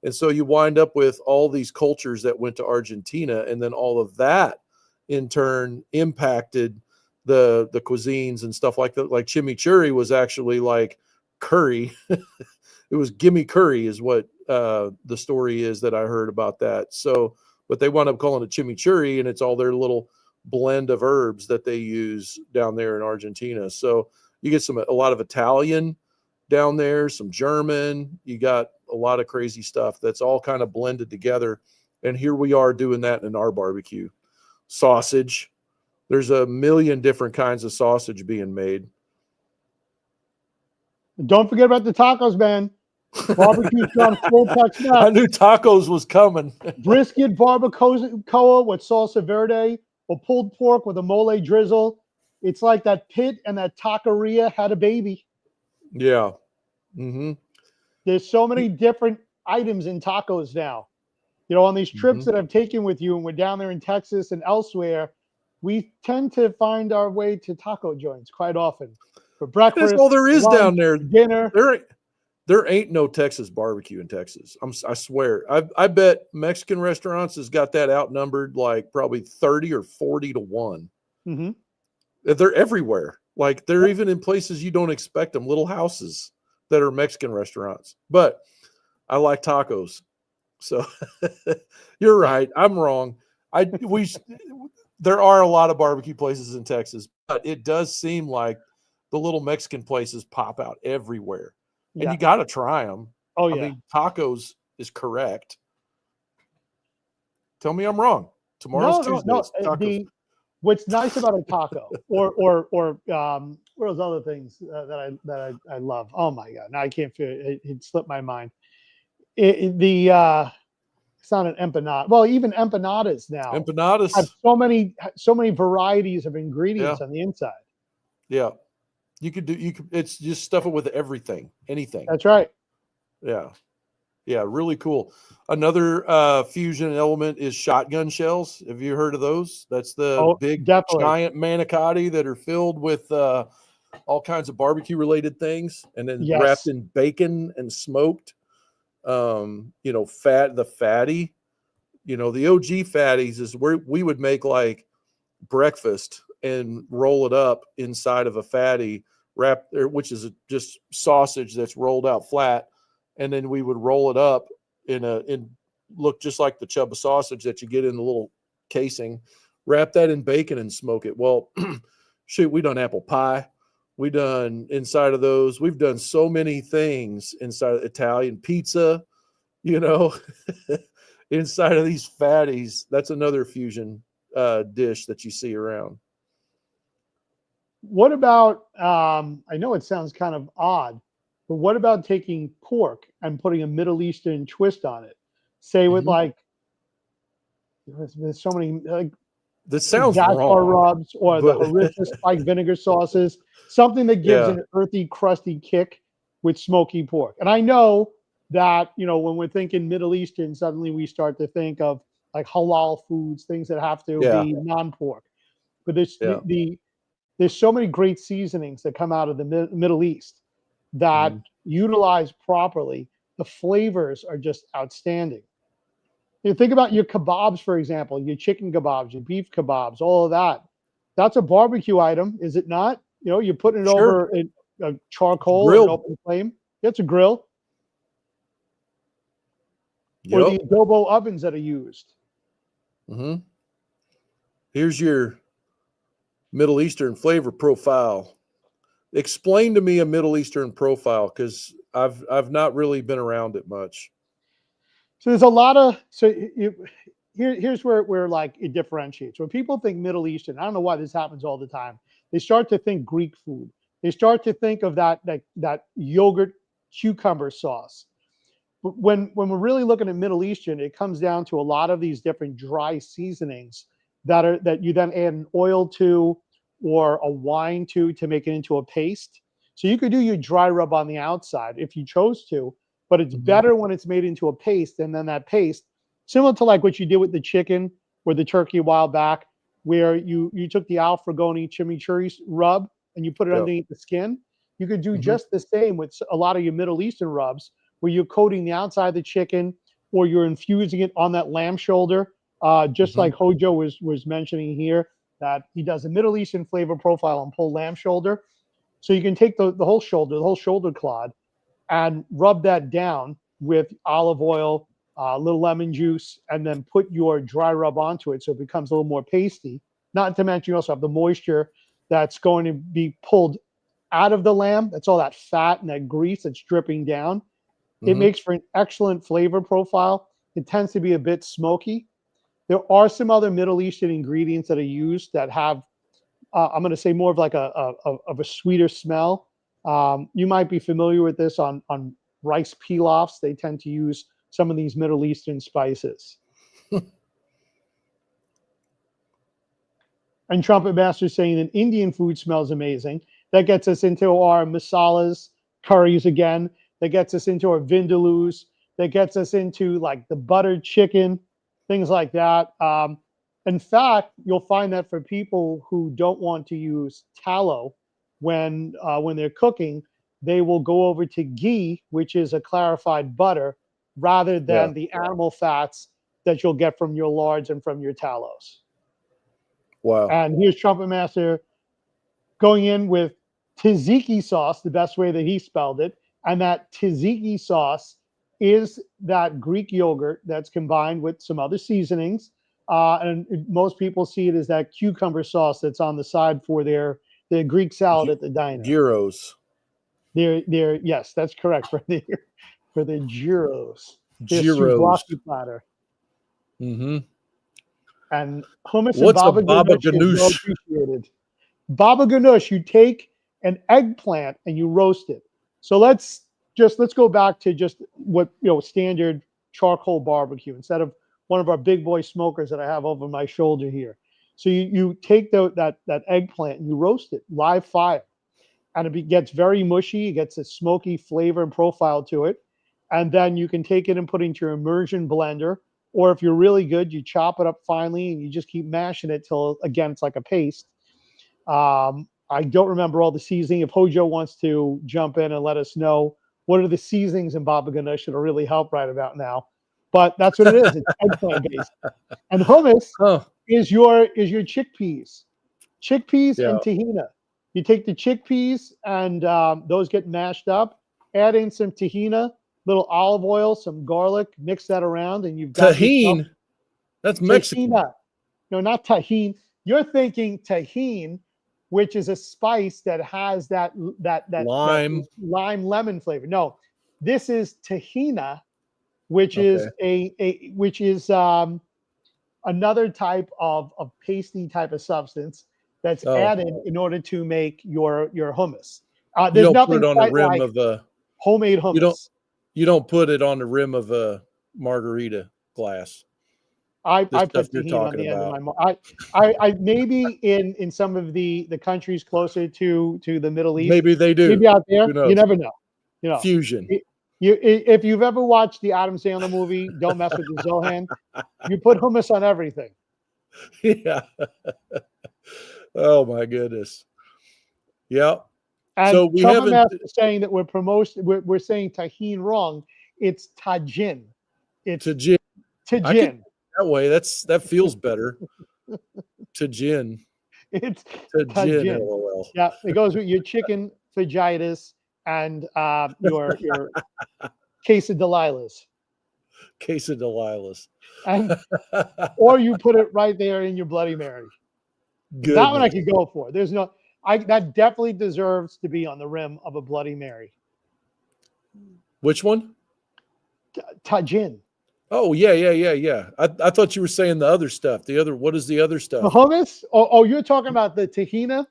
And so you wind up with all these cultures that went to Argentina, and then all of that in turn impacted the cuisines and stuff like that. Like chimichurri was actually like curry. It was gimme curry is what the story is that I heard about that. So, but they wound up calling it chimichurri, and it's all their little blend of herbs that they use down there in Argentina. So you get a lot of Italian down there, some German. You got a lot of crazy stuff that's all kind of blended together. And here we are doing that in our barbecue. Sausage. There's a million different kinds of sausage being made. Don't forget about the tacos, man. Barbecue's gone full Tex I Mex. knew tacos was coming. Brisket barbacoa with salsa verde, or pulled pork with a mole drizzle. It's like that pit and that taqueria had a baby. Yeah. Mm-hmm. There's so many different items in tacos now. On these trips Mm-hmm. that I've taken with you, and we're down there in Texas and elsewhere, we tend to find our way to taco joints quite often for That's breakfast, all there is lunch, down there. dinner. There ain't no Texas barbecue in Texas. I swear. I bet Mexican restaurants has got that outnumbered like probably 30 or 40 to 1. Mm-hmm. They're everywhere. Like they're Yep. even in places you don't expect them, little houses that are Mexican restaurants. But I like tacos. So you're right. I'm wrong. There are a lot of barbecue places in Texas, but it does seem like the little Mexican places pop out everywhere. And Yeah. you got to try them. Oh, I yeah. mean, tacos is correct. Tell me I'm wrong. Tomorrow's No. Tuesday. It's tacos. What's nice about a taco, or what are those other things that I love? Oh my God! Now I can't feel it. It slipped my mind. It's not an empanada. Well, even empanadas now have Empanadas. so many varieties of Yeah. ingredients on the inside. Yeah. It's just stuff it with everything, anything. That's right. Yeah. Yeah. Really cool. Another fusion element is shotgun shells. Have you heard of those? That's the Oh, big definitely. giant manicotti that are filled with all kinds of barbecue related things and then wrapped Yes. in bacon and smoked. The fatty, the OG fatties is where we would make like breakfast and roll it up inside of a fatty which is just sausage that's rolled out flat. And then we would roll it up in look just like the Chubba sausage that you get in the little casing, wrap that in bacon and smoke it. Well, shoot, we done apple pie. We done inside of those. We've done so many things inside of Italian pizza, inside of these fatties. That's another fusion dish that you see around. What about? I know it sounds kind of odd, but what about taking pork and putting a Middle Eastern twist on it? Say with Mhm. like, there's so many like This the sounds za'atar wrong, rubs or the but harissa spiked vinegar sauces, something that gives yeah, an earthy, crusty kick with smoky pork. And I know that, when we're thinking Middle Eastern, suddenly we start to think of like halal foods, things that have to yeah, be non-pork. But yeah. there's so many great seasonings that come out of the Middle East that Mhm. utilized properly the flavors are just outstanding. You think about your kebabs, for example, your chicken kebabs, your beef kebabs, all of that. That's a barbecue item, is it not? You know, you're putting it Sure. over a charcoal or an Grill. open flame. It's a grill. Or the Yep. adobo ovens that are used. Mm-hmm. Here's your Middle Eastern flavor profile. Explain to me a Middle Eastern profile, because I've not really been around it much. So there's a lot of here's where like it differentiates. When people think Middle Eastern, I don't know why this happens all the time. They start to think Greek food. They start to think of that yogurt cucumber sauce. But when we're really looking at Middle Eastern, it comes down to a lot of these different dry seasonings that you then add an oil to or a wine to make it into a paste. So you could do your dry rub on the outside if you chose to, but it's better when it's made into a paste. And then that paste, similar to like what you did with the chicken or the turkey a while back, where you took the Alfregoni chimichurri rub and you put it underneath the skin. You could do just the same with a lot of your Middle Eastern rubs, where you're coating the outside of the chicken or you're infusing it on that lamb shoulder, just like Hojo was mentioning here, that he does a Middle Eastern flavor profile on pulled lamb shoulder. So you can take the whole shoulder clod, and rub that down with olive oil, a little lemon juice, and then put your dry rub onto it so it becomes a little more pasty. Not to mention you also have the moisture that's going to be pulled out of the lamb. That's all that fat and that grease that's dripping down. It makes for an excellent flavor profile. It tends to be a bit smoky. There are some other Middle Eastern ingredients that are used that have, I'm going to say, more of like a sweeter smell. You might be familiar with this on rice pilafs. They tend to use some of these Middle Eastern spices. And Trumpet Master saying that Indian food smells amazing. That gets us into our masalas, curries again. That gets us into our vindaloo. That gets us into like the buttered chicken, things like that. In fact, you'll find that for people who don't want to use tallow when they're cooking, they will go over to ghee, which is a clarified butter, rather than the animal fats that you'll get from your lards and from your tallows. Wow. And here's Trumpet Master going in with tzatziki sauce, the best way that he spelled it. And that tzatziki sauce is that Greek yogurt that's combined with some other seasonings. And most people see it as that cucumber sauce that's on the side for their Greek salad at the diner. Gyros. Yes, that's correct, for the gyros. Their Gyros. souvlaki platter. Mm-hmm. And hummus What's and baba ganoush is well appreciated. Baba ganoush, you take an eggplant and you roast it. So let's go back to just what, standard charcoal barbecue instead of one of our big boy smokers that I have over my shoulder here. So you take that eggplant and you roast it live fire, and it gets very mushy. It gets a smoky flavor and profile to it, and then you can take it and put it into your immersion blender. Or if you're really good, you chop it up finely and you just keep mashing it till, again, it's like a paste. I don't remember all the seasoning. If Hojo wants to jump in and let us know what are the seasonings in baba ganoush, it'll really help right about now. But that's what it is. It's eggplant based. And hummus is your chickpeas. Chickpeas and tahina. You take the chickpeas and those get mashed up. Add in some tahina, little olive oil, some garlic, mix that around, and you've got tahine. That's Mexican. Tahina. No, not tahine. You're thinking tahine, which is a spice that has that lime lemon flavor. No, this is tahina, which is another type of pasty type of substance that's added in order to make your hummus. There's you don't nothing put it on quite the rim like of a homemade hummus. You don't put it on the rim of a margarita glass. I put tahini on the end of my. I maybe in some of the countries closer to the Middle East. Maybe they do. Maybe out there, you never know. Fusion. If you've ever watched the Adam Sandler movie, Don't Mess with the Zohan, you put hummus on everything. Yeah. Oh my goodness. Yeah. And so we Trumpet haven't saying that we're saying tahine wrong. It's tajin. It's Tajin. I could tajin. that way. That feels better. Tajin. It's Tajin. tajin. LOL. Yeah, it goes with your chicken fajitas and your quesadillas. Quesadillas. And or you put it right there in your Bloody Mary. That one I Goodness. could go for. There's no, that definitely deserves to be on the rim of a Bloody Mary. Which one? Tajin. Oh yeah. I thought you were saying the other stuff. What is the other The stuff? hummus? Oh, you're talking about the tahina?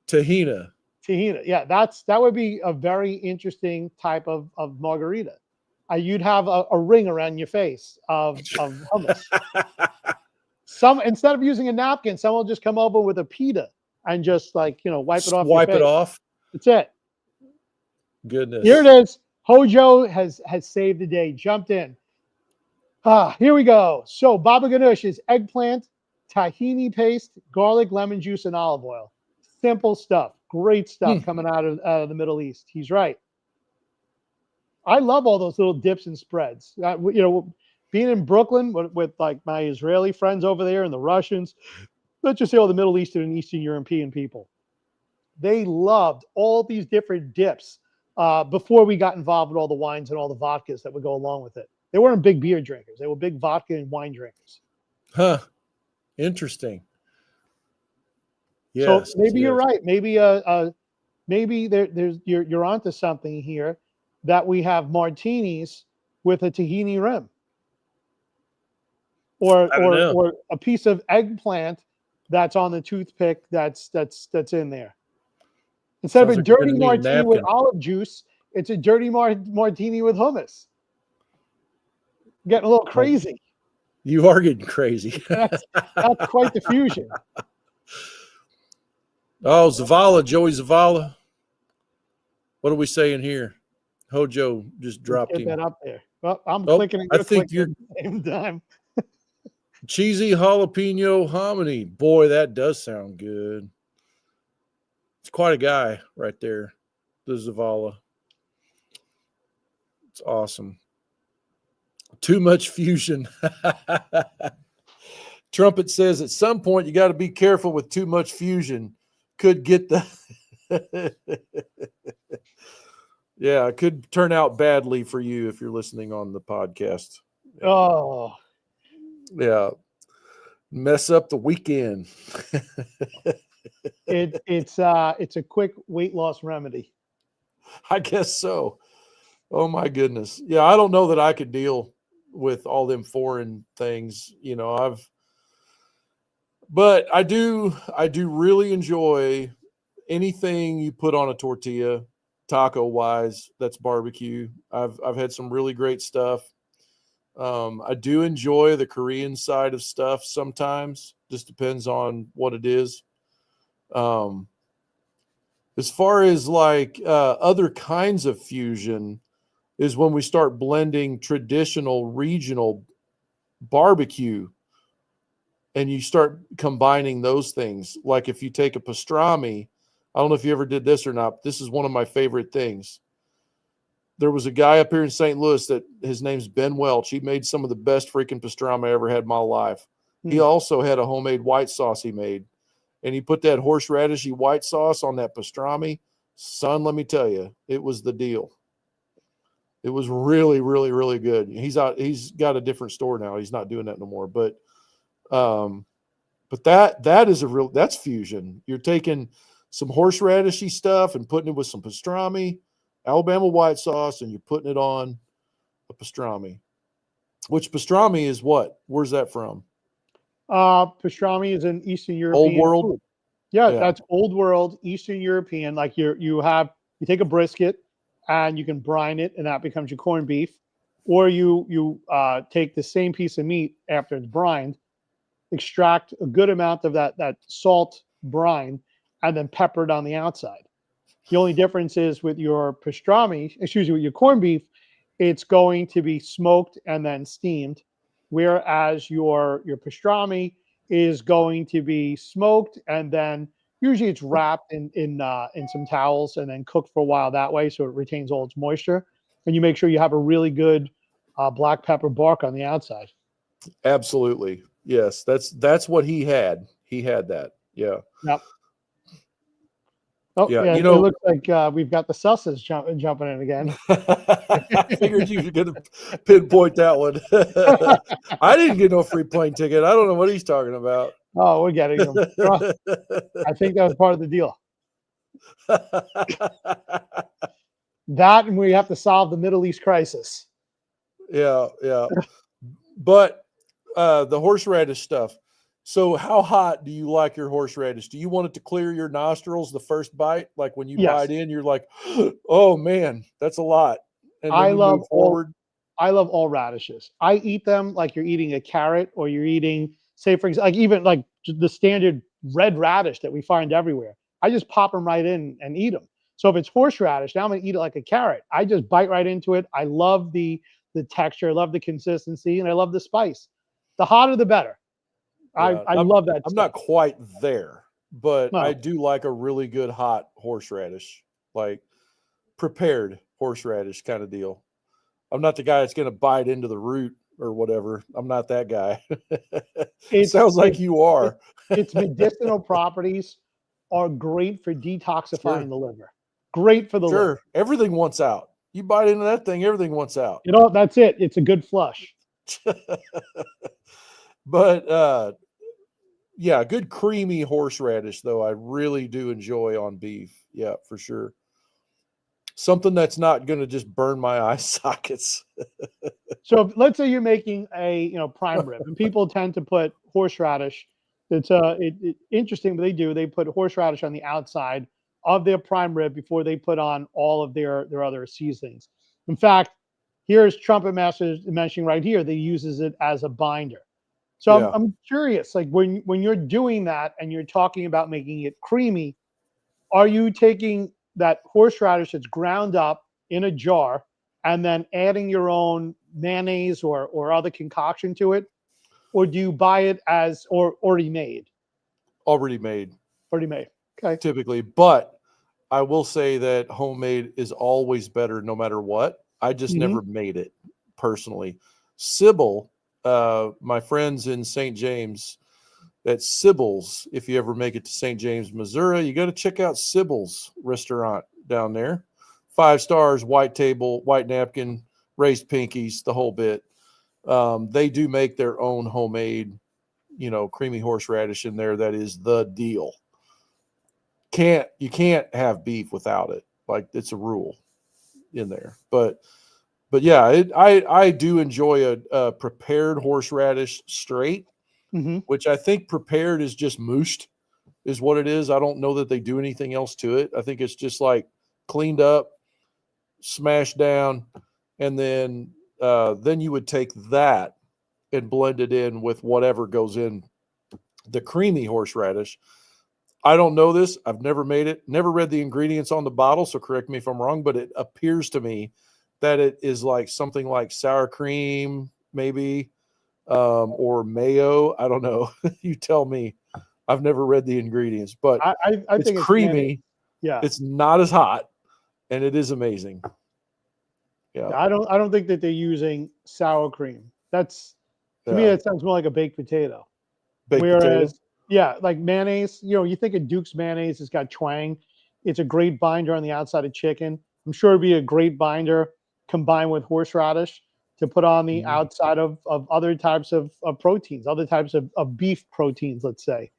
Tahina. Tahina. Yeah, that would be a very interesting type of margarita. You'd have a ring around your face of hummus. Instead of using a napkin, someone will just come over with a pita and just like, wipe it off your Wipe face. it off. That's it. Goodness. Here it is. Hojo has saved the day, jumped in. Here we go. So baba ganoush is eggplant, tahini paste, garlic, lemon juice, and olive oil. Simple stuff. Great stuff coming out of the Middle East. He's right. I love all those little dips and spreads. Being in Brooklyn with like my Israeli friends over there and the Russians, let's just say all the Middle Eastern and Eastern European people, they loved all these different dips before we got involved with all the wines and all the vodkas that would go along with it. They weren't big beer drinkers. They were big vodka and wine drinkers. Huh. Interesting. Yes, so maybe you're right. Maybe you're onto something here, that we have martinis with a tahini rim, or a piece of eggplant that's on the toothpick that's in there. Instead Sounds of a like you're dirty gonna need a martini with napkin. olive juice, it's a dirty martini with hummus. Getting a little crazy. You are getting crazy. That's quite the fusion. Oh, Zavala, Joey Zavala. What are we saying here? Hojo just dropped Get him. that up there. Well, I'm clicking and I you're think clicking at the same time. Cheesy jalapeno hominy. Boy, that does sound good. It's quite a guy right there, the Zavala. It's awesome. Too much fusion. Trumpet says at some point you got to be careful with too much fusion. Could get the yeah, it could turn out badly for you if you're listening on the podcast. Oh, yeah, mess up the weekend. it's a quick weight loss remedy. I guess so. Oh my goodness. Yeah, I don't know that I could deal with all them foreign things. But I do really enjoy anything you put on a tortilla, taco wise, that's barbecue. I've had some really great stuff. I do enjoy the Korean side of stuff sometimes. Just depends on what it is. As far as like other kinds of fusion is when we start blending traditional regional barbecue and you start combining those things. Like if you take a pastrami, I don't know if you ever did this or not, but this is one of my favorite things. There was a guy up here in St. Louis that his name's Ben Welch. He made some of the best freaking pastrami I ever had in my life. He also had a homemade white sauce he made. And he put that horseradishy white sauce on that pastrami. Son, let me tell you, it was the deal. It was really, really, really good. He's got a different store now. He's not doing that no more. But that's fusion. You're taking some horseradishy stuff and putting it with some pastrami, Alabama white sauce, and you're putting it on a pastrami. Which pastrami is what? Where's that from? Pastrami is an Eastern European Old world. food. Yeah, that's old world Eastern European. Like you take a brisket and you can brine it, and that becomes your corned beef. Or you take the same piece of meat after it's brined, extract a good amount of that salt brine, and then pepper it on the outside. The only difference is with your with your corned beef, it's going to be smoked and then steamed, whereas your pastrami is going to be smoked and then usually it's wrapped in some towels and then cooked for a while that way, so it retains all its moisture. and you make sure you have a really good black pepper bark on the outside. Absolutely. Yes. That's what he had. He had that. Yeah. Yep. Oh, Yeah. yeah. You It know, looks like we've got the Susses jumping in again. I figured you were going to pinpoint that one. I didn't get no free plane ticket. I don't know what he's talking about. Oh, we're getting them. I think that was part of the deal. That, and we have to solve the Middle East crisis. Yeah, yeah. But the horseradish stuff. So how hot do you like your horseradish? Do you want it to clear your nostrils the first bite? Like when you Yes. bite in, you're like, oh man, that's a lot. And then I you love move forward. I love all radishes. I eat them like you're eating a carrot, or you're eating, say, for example, like even like the standard red radish that we find everywhere. I just pop them right in and eat them. So if it's horseradish, now I'm gonna eat it like a carrot. I just bite right into it. I love the texture, I love the consistency, and I love the spice. The hotter, the better. Yeah, I love that I'm stuff. not quite there, but No. I do like a really good hot horseradish, like prepared horseradish kind of deal. I'm not the guy that's going to bite into the root or whatever. I'm not that guy. Sounds like you are. Its medicinal properties are great for detoxifying Sure. the liver. Great for the liver. Sure. Everything wants out. You bite into that thing, everything wants out. You know, that's it. It's a good flush. But yeah, good creamy horseradish though. I really do enjoy on beef. Yeah, for sure. Something that's not going to just burn my eye sockets. So if, let's say you're making a prime rib, and people tend to put horseradish. It's interesting, but they put horseradish on the outside of their prime rib before they put on all of their other seasonings. In fact, here's Trumpet Masters mentioning right here, they uses it as a binder. So Yeah. I'm curious, like when you're doing that and you're talking about making it creamy, are you taking that horseradish that's ground up in a jar and then adding your own mayonnaise or other concoction to it? Or do you buy it as or already made? Already made. Already made. Okay. Typically. But I will say that homemade is always better no matter what. I just never made it personally. Sybil, my friends in St. James, at Sybil's, if you ever make it to St. James, Missouri, you got to check out Sybil's restaurant down there. 5 stars, white table, white napkin, raised pinkies, the whole bit. They do make their own homemade, creamy horseradish in there. That is the deal. You can't have beef without it. Like it's a rule in there. But yeah, I do enjoy a prepared horseradish straight. Which I think prepared is just mooshed, is what it is. I don't know that they do anything else to it. I think it's just like cleaned up, smashed down, and then you would take that and blend it in with whatever goes in the creamy horseradish. I don't know this. I've never made it, never read the ingredients on the bottle, so correct me if I'm wrong, but it appears to me that it is like something like sour cream, maybe, or mayo. I don't know. You tell me. I've never read the ingredients, but I it's think it's creamy. Yeah. It's not as hot, and it is amazing. Yeah. I don't think that they're using sour cream. That's to me, that sounds more like a baked potato. Potato? Yeah, like mayonnaise, you think of Duke's mayonnaise, it's got twang. It's a great binder on the outside of chicken. I'm sure it'd be a great binder combined with horseradish to put on the outside of other types of proteins, other types of beef proteins, let's say.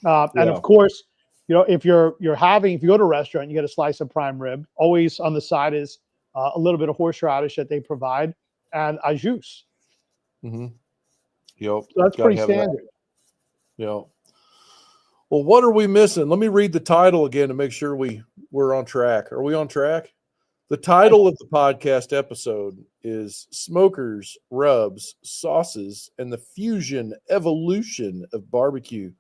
And of course, if you go to a restaurant, you get a slice of prime rib. Always on the side is a little bit of horseradish that they provide and a juice. Yep. So that's pretty standard. Yep. Well, what are we missing? Let me read the title again to make sure we're on track. Are we on track? The title of the podcast episode is Smokers, Rubs, Sauces, and the Fusion Evolution of Barbecue.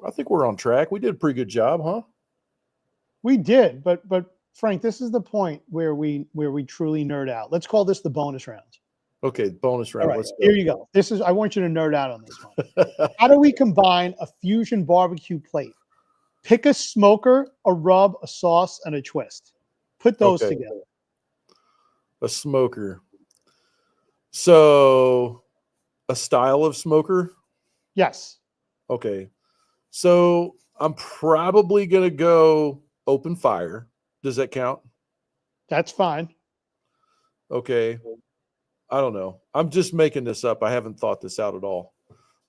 I think we're on track. We did a pretty good job, huh? We did, but Frank, this is the point where we truly nerd out. Let's call this the bonus round. Okay, bonus round. All right, Let's go. here you go. I want you to nerd out on this one. How do we combine a fusion barbecue plate? Pick a smoker, a rub, a sauce, and a twist. Put those together. A smoker. So a style of smoker? Yes. Okay. So I'm probably going to go open fire. Does that count? That's fine. Okay. I don't know. I'm just making this up. I haven't thought this out at all.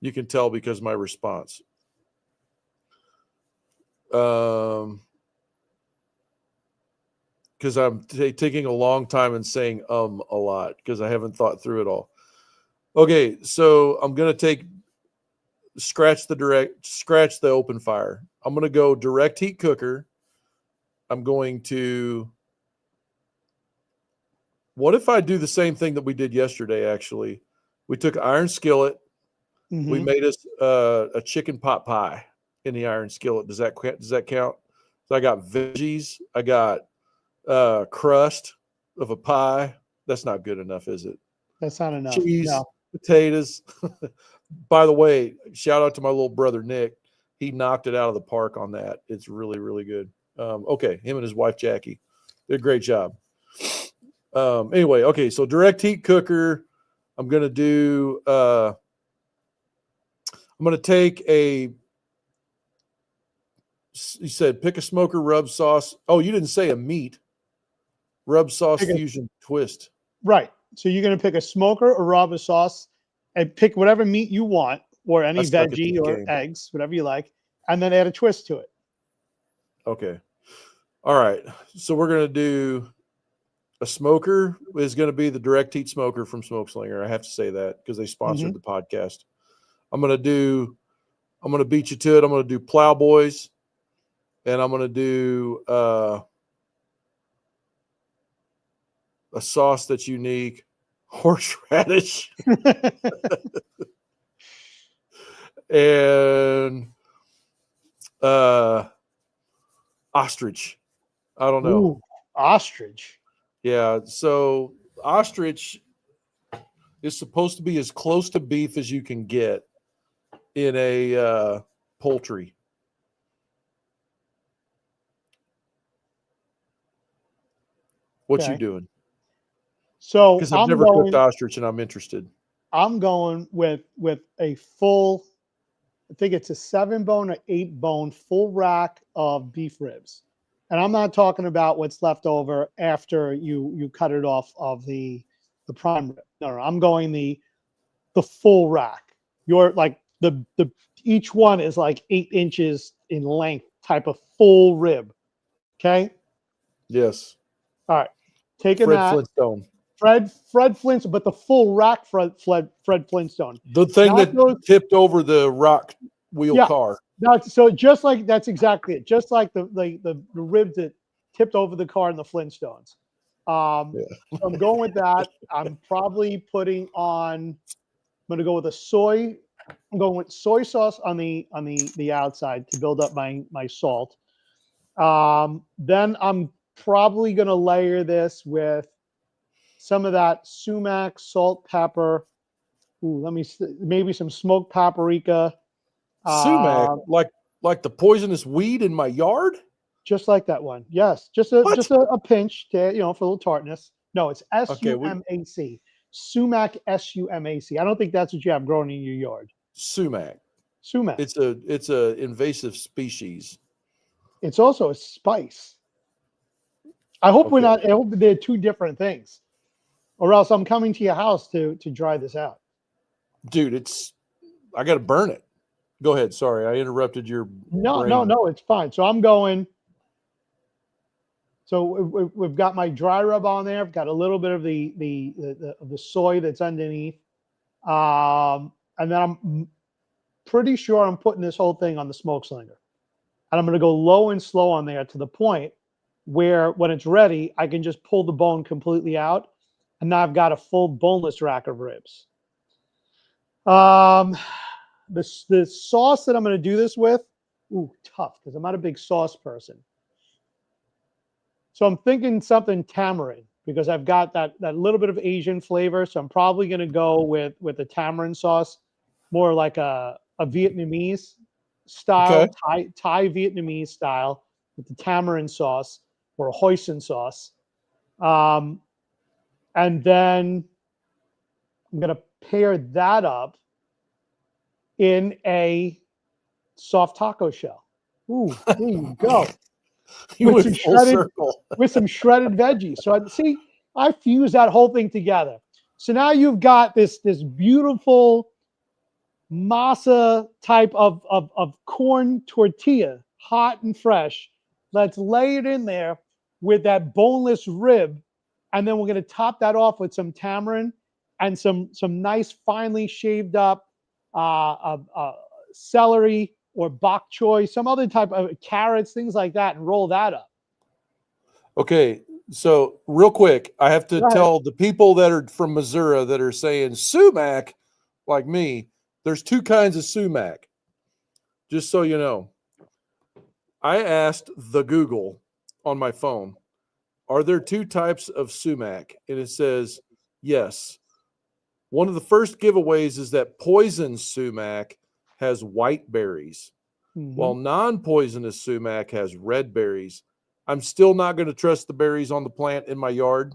You can tell because my response. Because I'm taking a long time and saying a lot because I haven't thought through it all. Okay, so I'm gonna scratch the open fire. I'm gonna go direct heat cooker. I'm going to. What if I do the same thing that we did yesterday? Actually, we took iron skillet. We made us a chicken pot pie in the iron skillet. Does that count? So I got veggies. I got crust of a pie. That's not good enough, is it? That's not enough. Cheese, No. potatoes. By the way, shout out to my little brother Nick. He knocked it out of the park on that. It's really, really good. Okay, him and his wife Jackie did a great job. Anyway, okay, so direct heat cooker. I'm gonna do. I'm gonna take a. You said pick a smoker rub sauce. Oh, you didn't say a meat. Rub sauce fusion twist. Right. So you're going to pick a smoker or rub sauce and pick whatever meat you want or any veggie or eggs, whatever you like, and then add a twist to it. Okay. All right. So we're going to do a smoker is going to be the direct heat smoker from Smoke Slinger. I have to say that because they sponsored the podcast. I'm going to beat you to it. I'm going to do Plowboys and I'm going to do a sauce that's unique, horseradish, and ostrich. I don't know. Ooh, ostrich. Yeah. So ostrich is supposed to be as close to beef as you can get in a poultry. What you doing? So because I've never cooked ostrich and I'm interested. I'm going with a full, I think it's a 7-bone or 8-bone full rack of beef ribs. And I'm not talking about what's left over after you cut it off of the prime rib. No, I'm going the full rack. You're like the each one is like 8 inches in length type of full rib. Okay. Yes. All right. Taking Fred that. Flintstone. Fred Flintstone, but the full rack Fred Flintstone. The thing that tipped over the rock wheel car. That's exactly it. Just like the ribs that tipped over the car in the Flintstones. So I'm going with that. I'm probably putting on. I'm going to go with I'm going with soy sauce on the outside to build up my salt. Then I'm probably going to layer this with some of that sumac, salt, pepper. Ooh, maybe some smoked paprika. Sumac, like the poisonous weed in my yard? Just like that one. Yes. Just a pinch to, for a little tartness. No, it's SUMAC. Sumac, SUMAC. I don't think that's what you have growing in your yard. Sumac. It's a invasive species. It's also a spice. I hope I hope they're two different things. Or else I'm coming to your house to dry this out. Dude, I got to burn it. Go ahead. Sorry, I interrupted your brain. No, it's fine. So I'm going. So we've got my dry rub on there. I've got a little bit of the soy that's underneath, and then I'm pretty sure I'm putting this whole thing on the smoke slinger, and I'm going to go low and slow on there to the point where when it's ready, I can just pull the bone completely out, and now I've got a full boneless rack of ribs. The sauce that I'm going to do this with, tough because I'm not a big sauce person. So I'm thinking something tamarind because I've got that little bit of Asian flavor. So I'm probably going to go with a tamarind sauce, more like a Vietnamese style, Thai Vietnamese style with the tamarind sauce or a hoisin sauce. And then I'm going to pair that up in a soft taco shell. Ooh, there you go. You With went some full shredded circle. with some shredded veggies. So I fused that whole thing together. So now you've got this beautiful masa type of corn tortilla, hot and fresh. Let's lay it in there with that boneless rib, and then we're going to top that off with some tamarind and some nice finely shaved up celery or bok choy, some other type of carrots, things like that, and roll that up. Okay, so real quick, I have to Go ahead. tell the people that are from Missouri that are saying sumac, like me, there's two kinds of sumac. Just so you know, I asked the Google on my phone, are there two types of sumac? And it says yes. One of the first giveaways is that poison sumac has white berries, while non-poisonous sumac has red berries. I'm still not going to trust the berries on the plant in my yard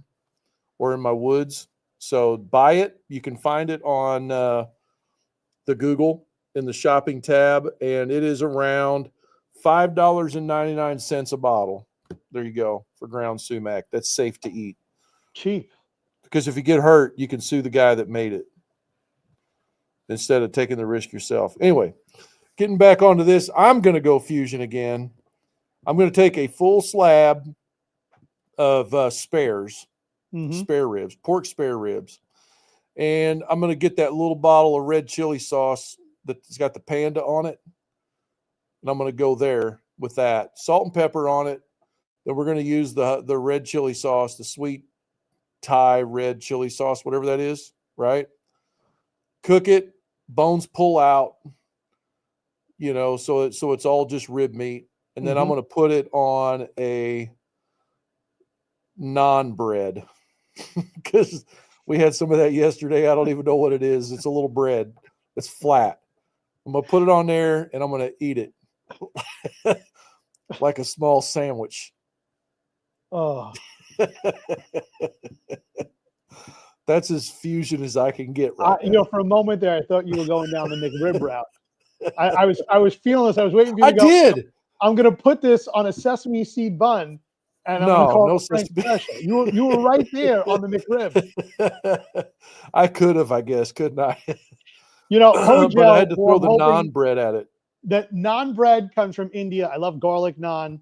or in my woods. So buy it. You can find it on the Google in the shopping tab, and it is around $5.99 a bottle. There you go for ground sumac. That's safe to eat. Cheap. Because if you get hurt, you can sue the guy that made it instead of taking the risk yourself. Anyway, getting back onto this, I'm going to go fusion again. I'm going to take a full slab of spares, spare ribs, pork spare ribs. And I'm going to get that little bottle of red chili sauce that's got the panda on it. And I'm going to go there with that. Salt and pepper on it. Then we're going to use the red chili sauce, the sweet Thai red chili sauce, whatever that is, right? Cook it, bones pull out, so it's all just rib meat. And then I'm going to put it on a naan bread because we had some of that yesterday. I don't even know what it is. It's a little bread. It's flat. I'm going to put it on there and I'm going to eat it like a small sandwich. Oh, That's as fusion as I can get right now. for a moment there, I thought you were going down the McRib route. I was feeling this. I was waiting for you to I go. did. I'm going to put this on a sesame seed bun, and I'm going to call it French special. You were right there on the McRib. I could have, I guess, couldn't I? Hojo, but I had to throw the naan bread at it. That naan bread comes from India. I love garlic naan.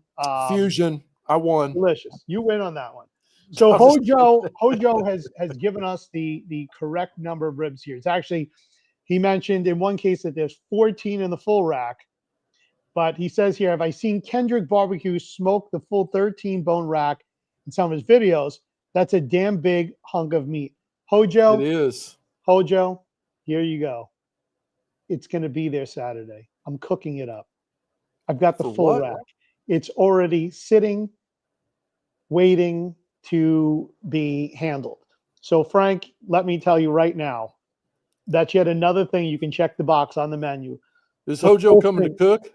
Fusion. I won. Delicious. You win on that one. So Hojo has given us the correct number of ribs here. It's actually, he mentioned in one case that there's 14 in the full rack, but he says here, have I seen Kendrick Barbecue smoke the full 13 bone rack in some of his videos? That's a damn big hunk of meat. Hojo, it is. Hojo, here you go. It's going to be there Saturday. I'm cooking it up. I've got the full rack. It's already sitting, waiting to be handled. So, Frank, let me tell you right now, that's yet another thing you can check the box on the menu. Is Hojo coming to cook?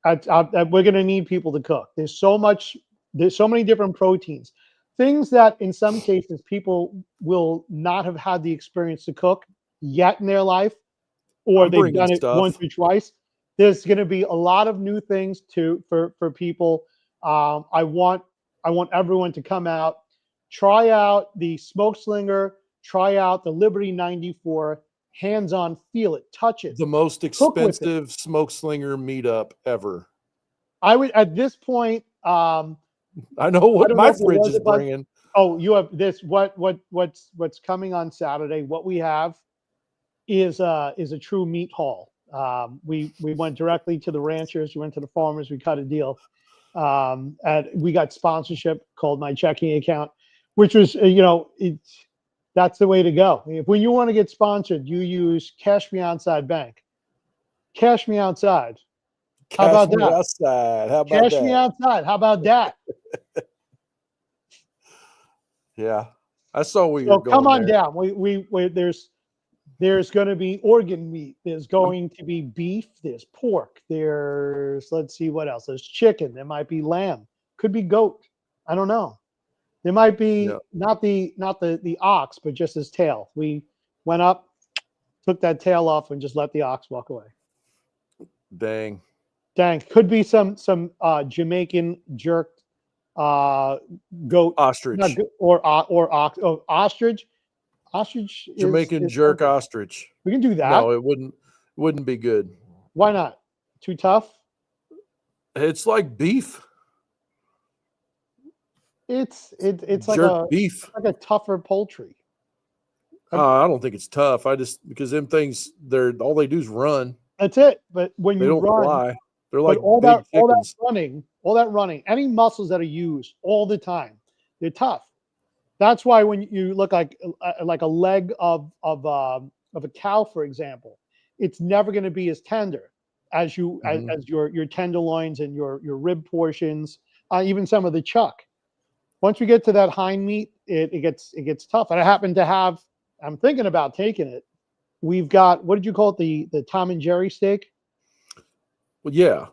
We're going to need people to cook. There's so many different proteins, things that in some cases people will not have had the experience to cook yet in their life, or they've done it once or twice. There's going to be a lot of new things for people. I want everyone to come out, try out the Smoke Slinger, try out the Liberty 94, hands-on, feel it, touch it. The most expensive Smoke Slinger meatup ever. I would at this point. I know what my fridge is bringing. Oh, you have this. What's coming on Saturday? What we have is a true meat haul. We went directly to the ranchers. We went to the farmers. We cut a deal. And we got sponsorship called My Checking Account, which was, that's the way to go. When you want to get sponsored, you use Cash Me Outside Bank. Cash Me Outside. How about that? Outside. How about Cash that? Me Outside. How about that? Yeah, I saw where you're going. Come on there. down. We there's going to be organ meat. There's going to be beef. There's pork. Let's see what else. There's chicken. There might be lamb. Could be goat. I don't know. There might be Yeah. not the ox, but just his tail. We went up, took that tail off, and just let the ox walk away. Dang. Dang, could be some Jamaican jerked goat, Ostrich. not or ox. Oh, ostrich. Ostrich Jamaican is jerk something. ostrich. We can do that. No, it wouldn't be good. Why not? Too tough. It's like beef. It's like Jerk beef. like a tougher poultry. I don't think it's tough. Because them things, all they do is run. That's it. But when They you don't run, fly. They're like all big chickens. all that running, any muscles that are used all the time, they're tough. That's why when you look like a leg of a cow, for example, it's never going to be as tender as as your tenderloins and your rib portions, even some of the chuck. Once we get to that hind meat, it gets tough. And I happen to have. I'm thinking about taking it. We've got, what did you call it? The Tom and Jerry steak. Well, yeah.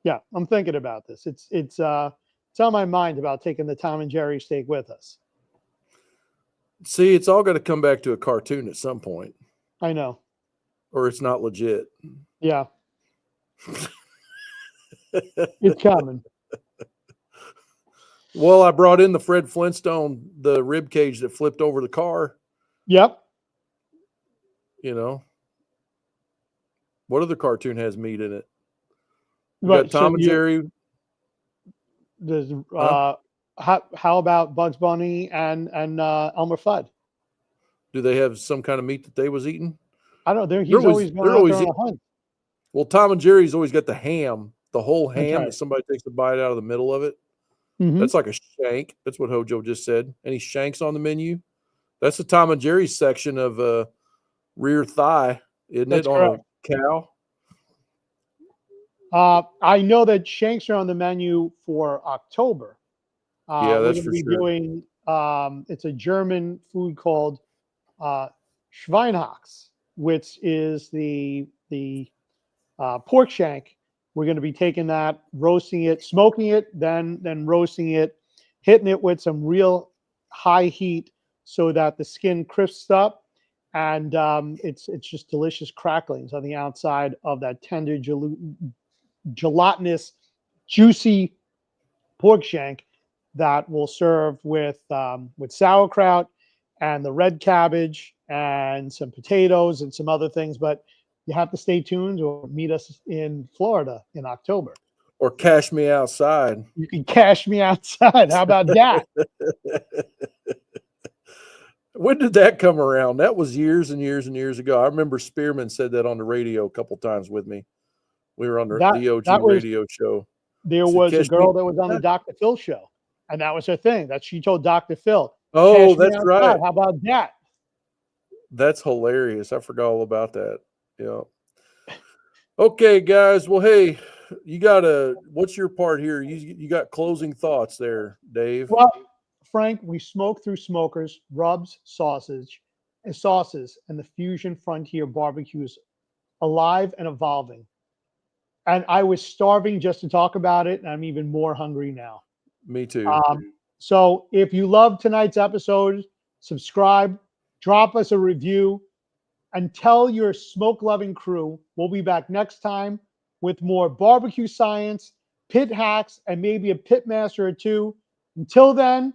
Yeah, I'm thinking about this. It's on my mind about taking the Tom and Jerry steak with us. See, it's all going to come back to a cartoon at some point. I know. Or it's not legit. Yeah. It's coming. Well, I brought in the Fred Flintstone, the rib cage that flipped over the car. Yep. You know, what other cartoon has meat in it? We Right, got Tom and Jerry. There's how about Bugs Bunny and Elmer Fudd? Do they have some kind of meat that they was eating? I don't know. He's always going out there on a hunt. Well, Tom and Jerry's always got the ham, the whole ham right. that somebody takes a bite out of the middle of it. Mm-hmm. That's like a shank. That's what Hojo just said. Any shanks on the menu? That's the Tom and Jerry section of rear thigh, isn't That's it, correct. On a cow? I know that shanks are on the menu for October. Yeah, that's we're for be sure. Doing, it's a German food called Schweinhacks, which is the pork shank. We're going to be taking that, roasting it, smoking it, then roasting it, hitting it with some real high heat so that the skin crisps up, and it's just delicious cracklings on the outside of that tender, gelatinous, juicy pork shank that we'll serve with sauerkraut and the red cabbage and some potatoes and some other things. But you have to stay tuned or meet us in Florida in October. Or cash me outside. You can cash me outside. How about that? When did that come around? That was years and years and years ago. I remember Spearman said that on the radio a couple times with me. We were on the OG radio show. There was a girl that was on the Dr. Phil show, and that was her thing. That she told Dr. Phil. Oh, that's right. How about that? That's hilarious. I forgot all about that. Yeah. Okay, guys. Well, hey, what's your part here? You got closing thoughts there, Dave? Well, Frank, we smoked through smokers, rubs, sauces, and the fusion frontier barbecues alive and evolving. And I was starving just to talk about it, and I'm even more hungry now. Me too. So if you love tonight's episode, subscribe, drop us a review, and tell your smoke-loving crew. We'll be back next time with more barbecue science, pit hacks, and maybe a pit master or two. Until then,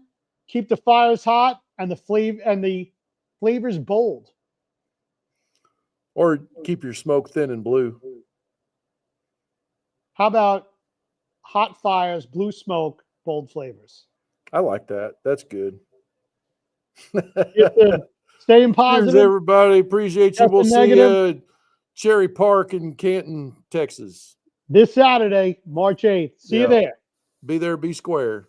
keep the fires hot and the flavors bold. Or keep your smoke thin and blue. How about hot fires, blue smoke, bold flavors? I like that. That's good. Staying positive. Cheers, everybody. Appreciate you. We'll see you Cherry Park in Canton, Texas. This Saturday, March 8th. See you there. Be there, be square.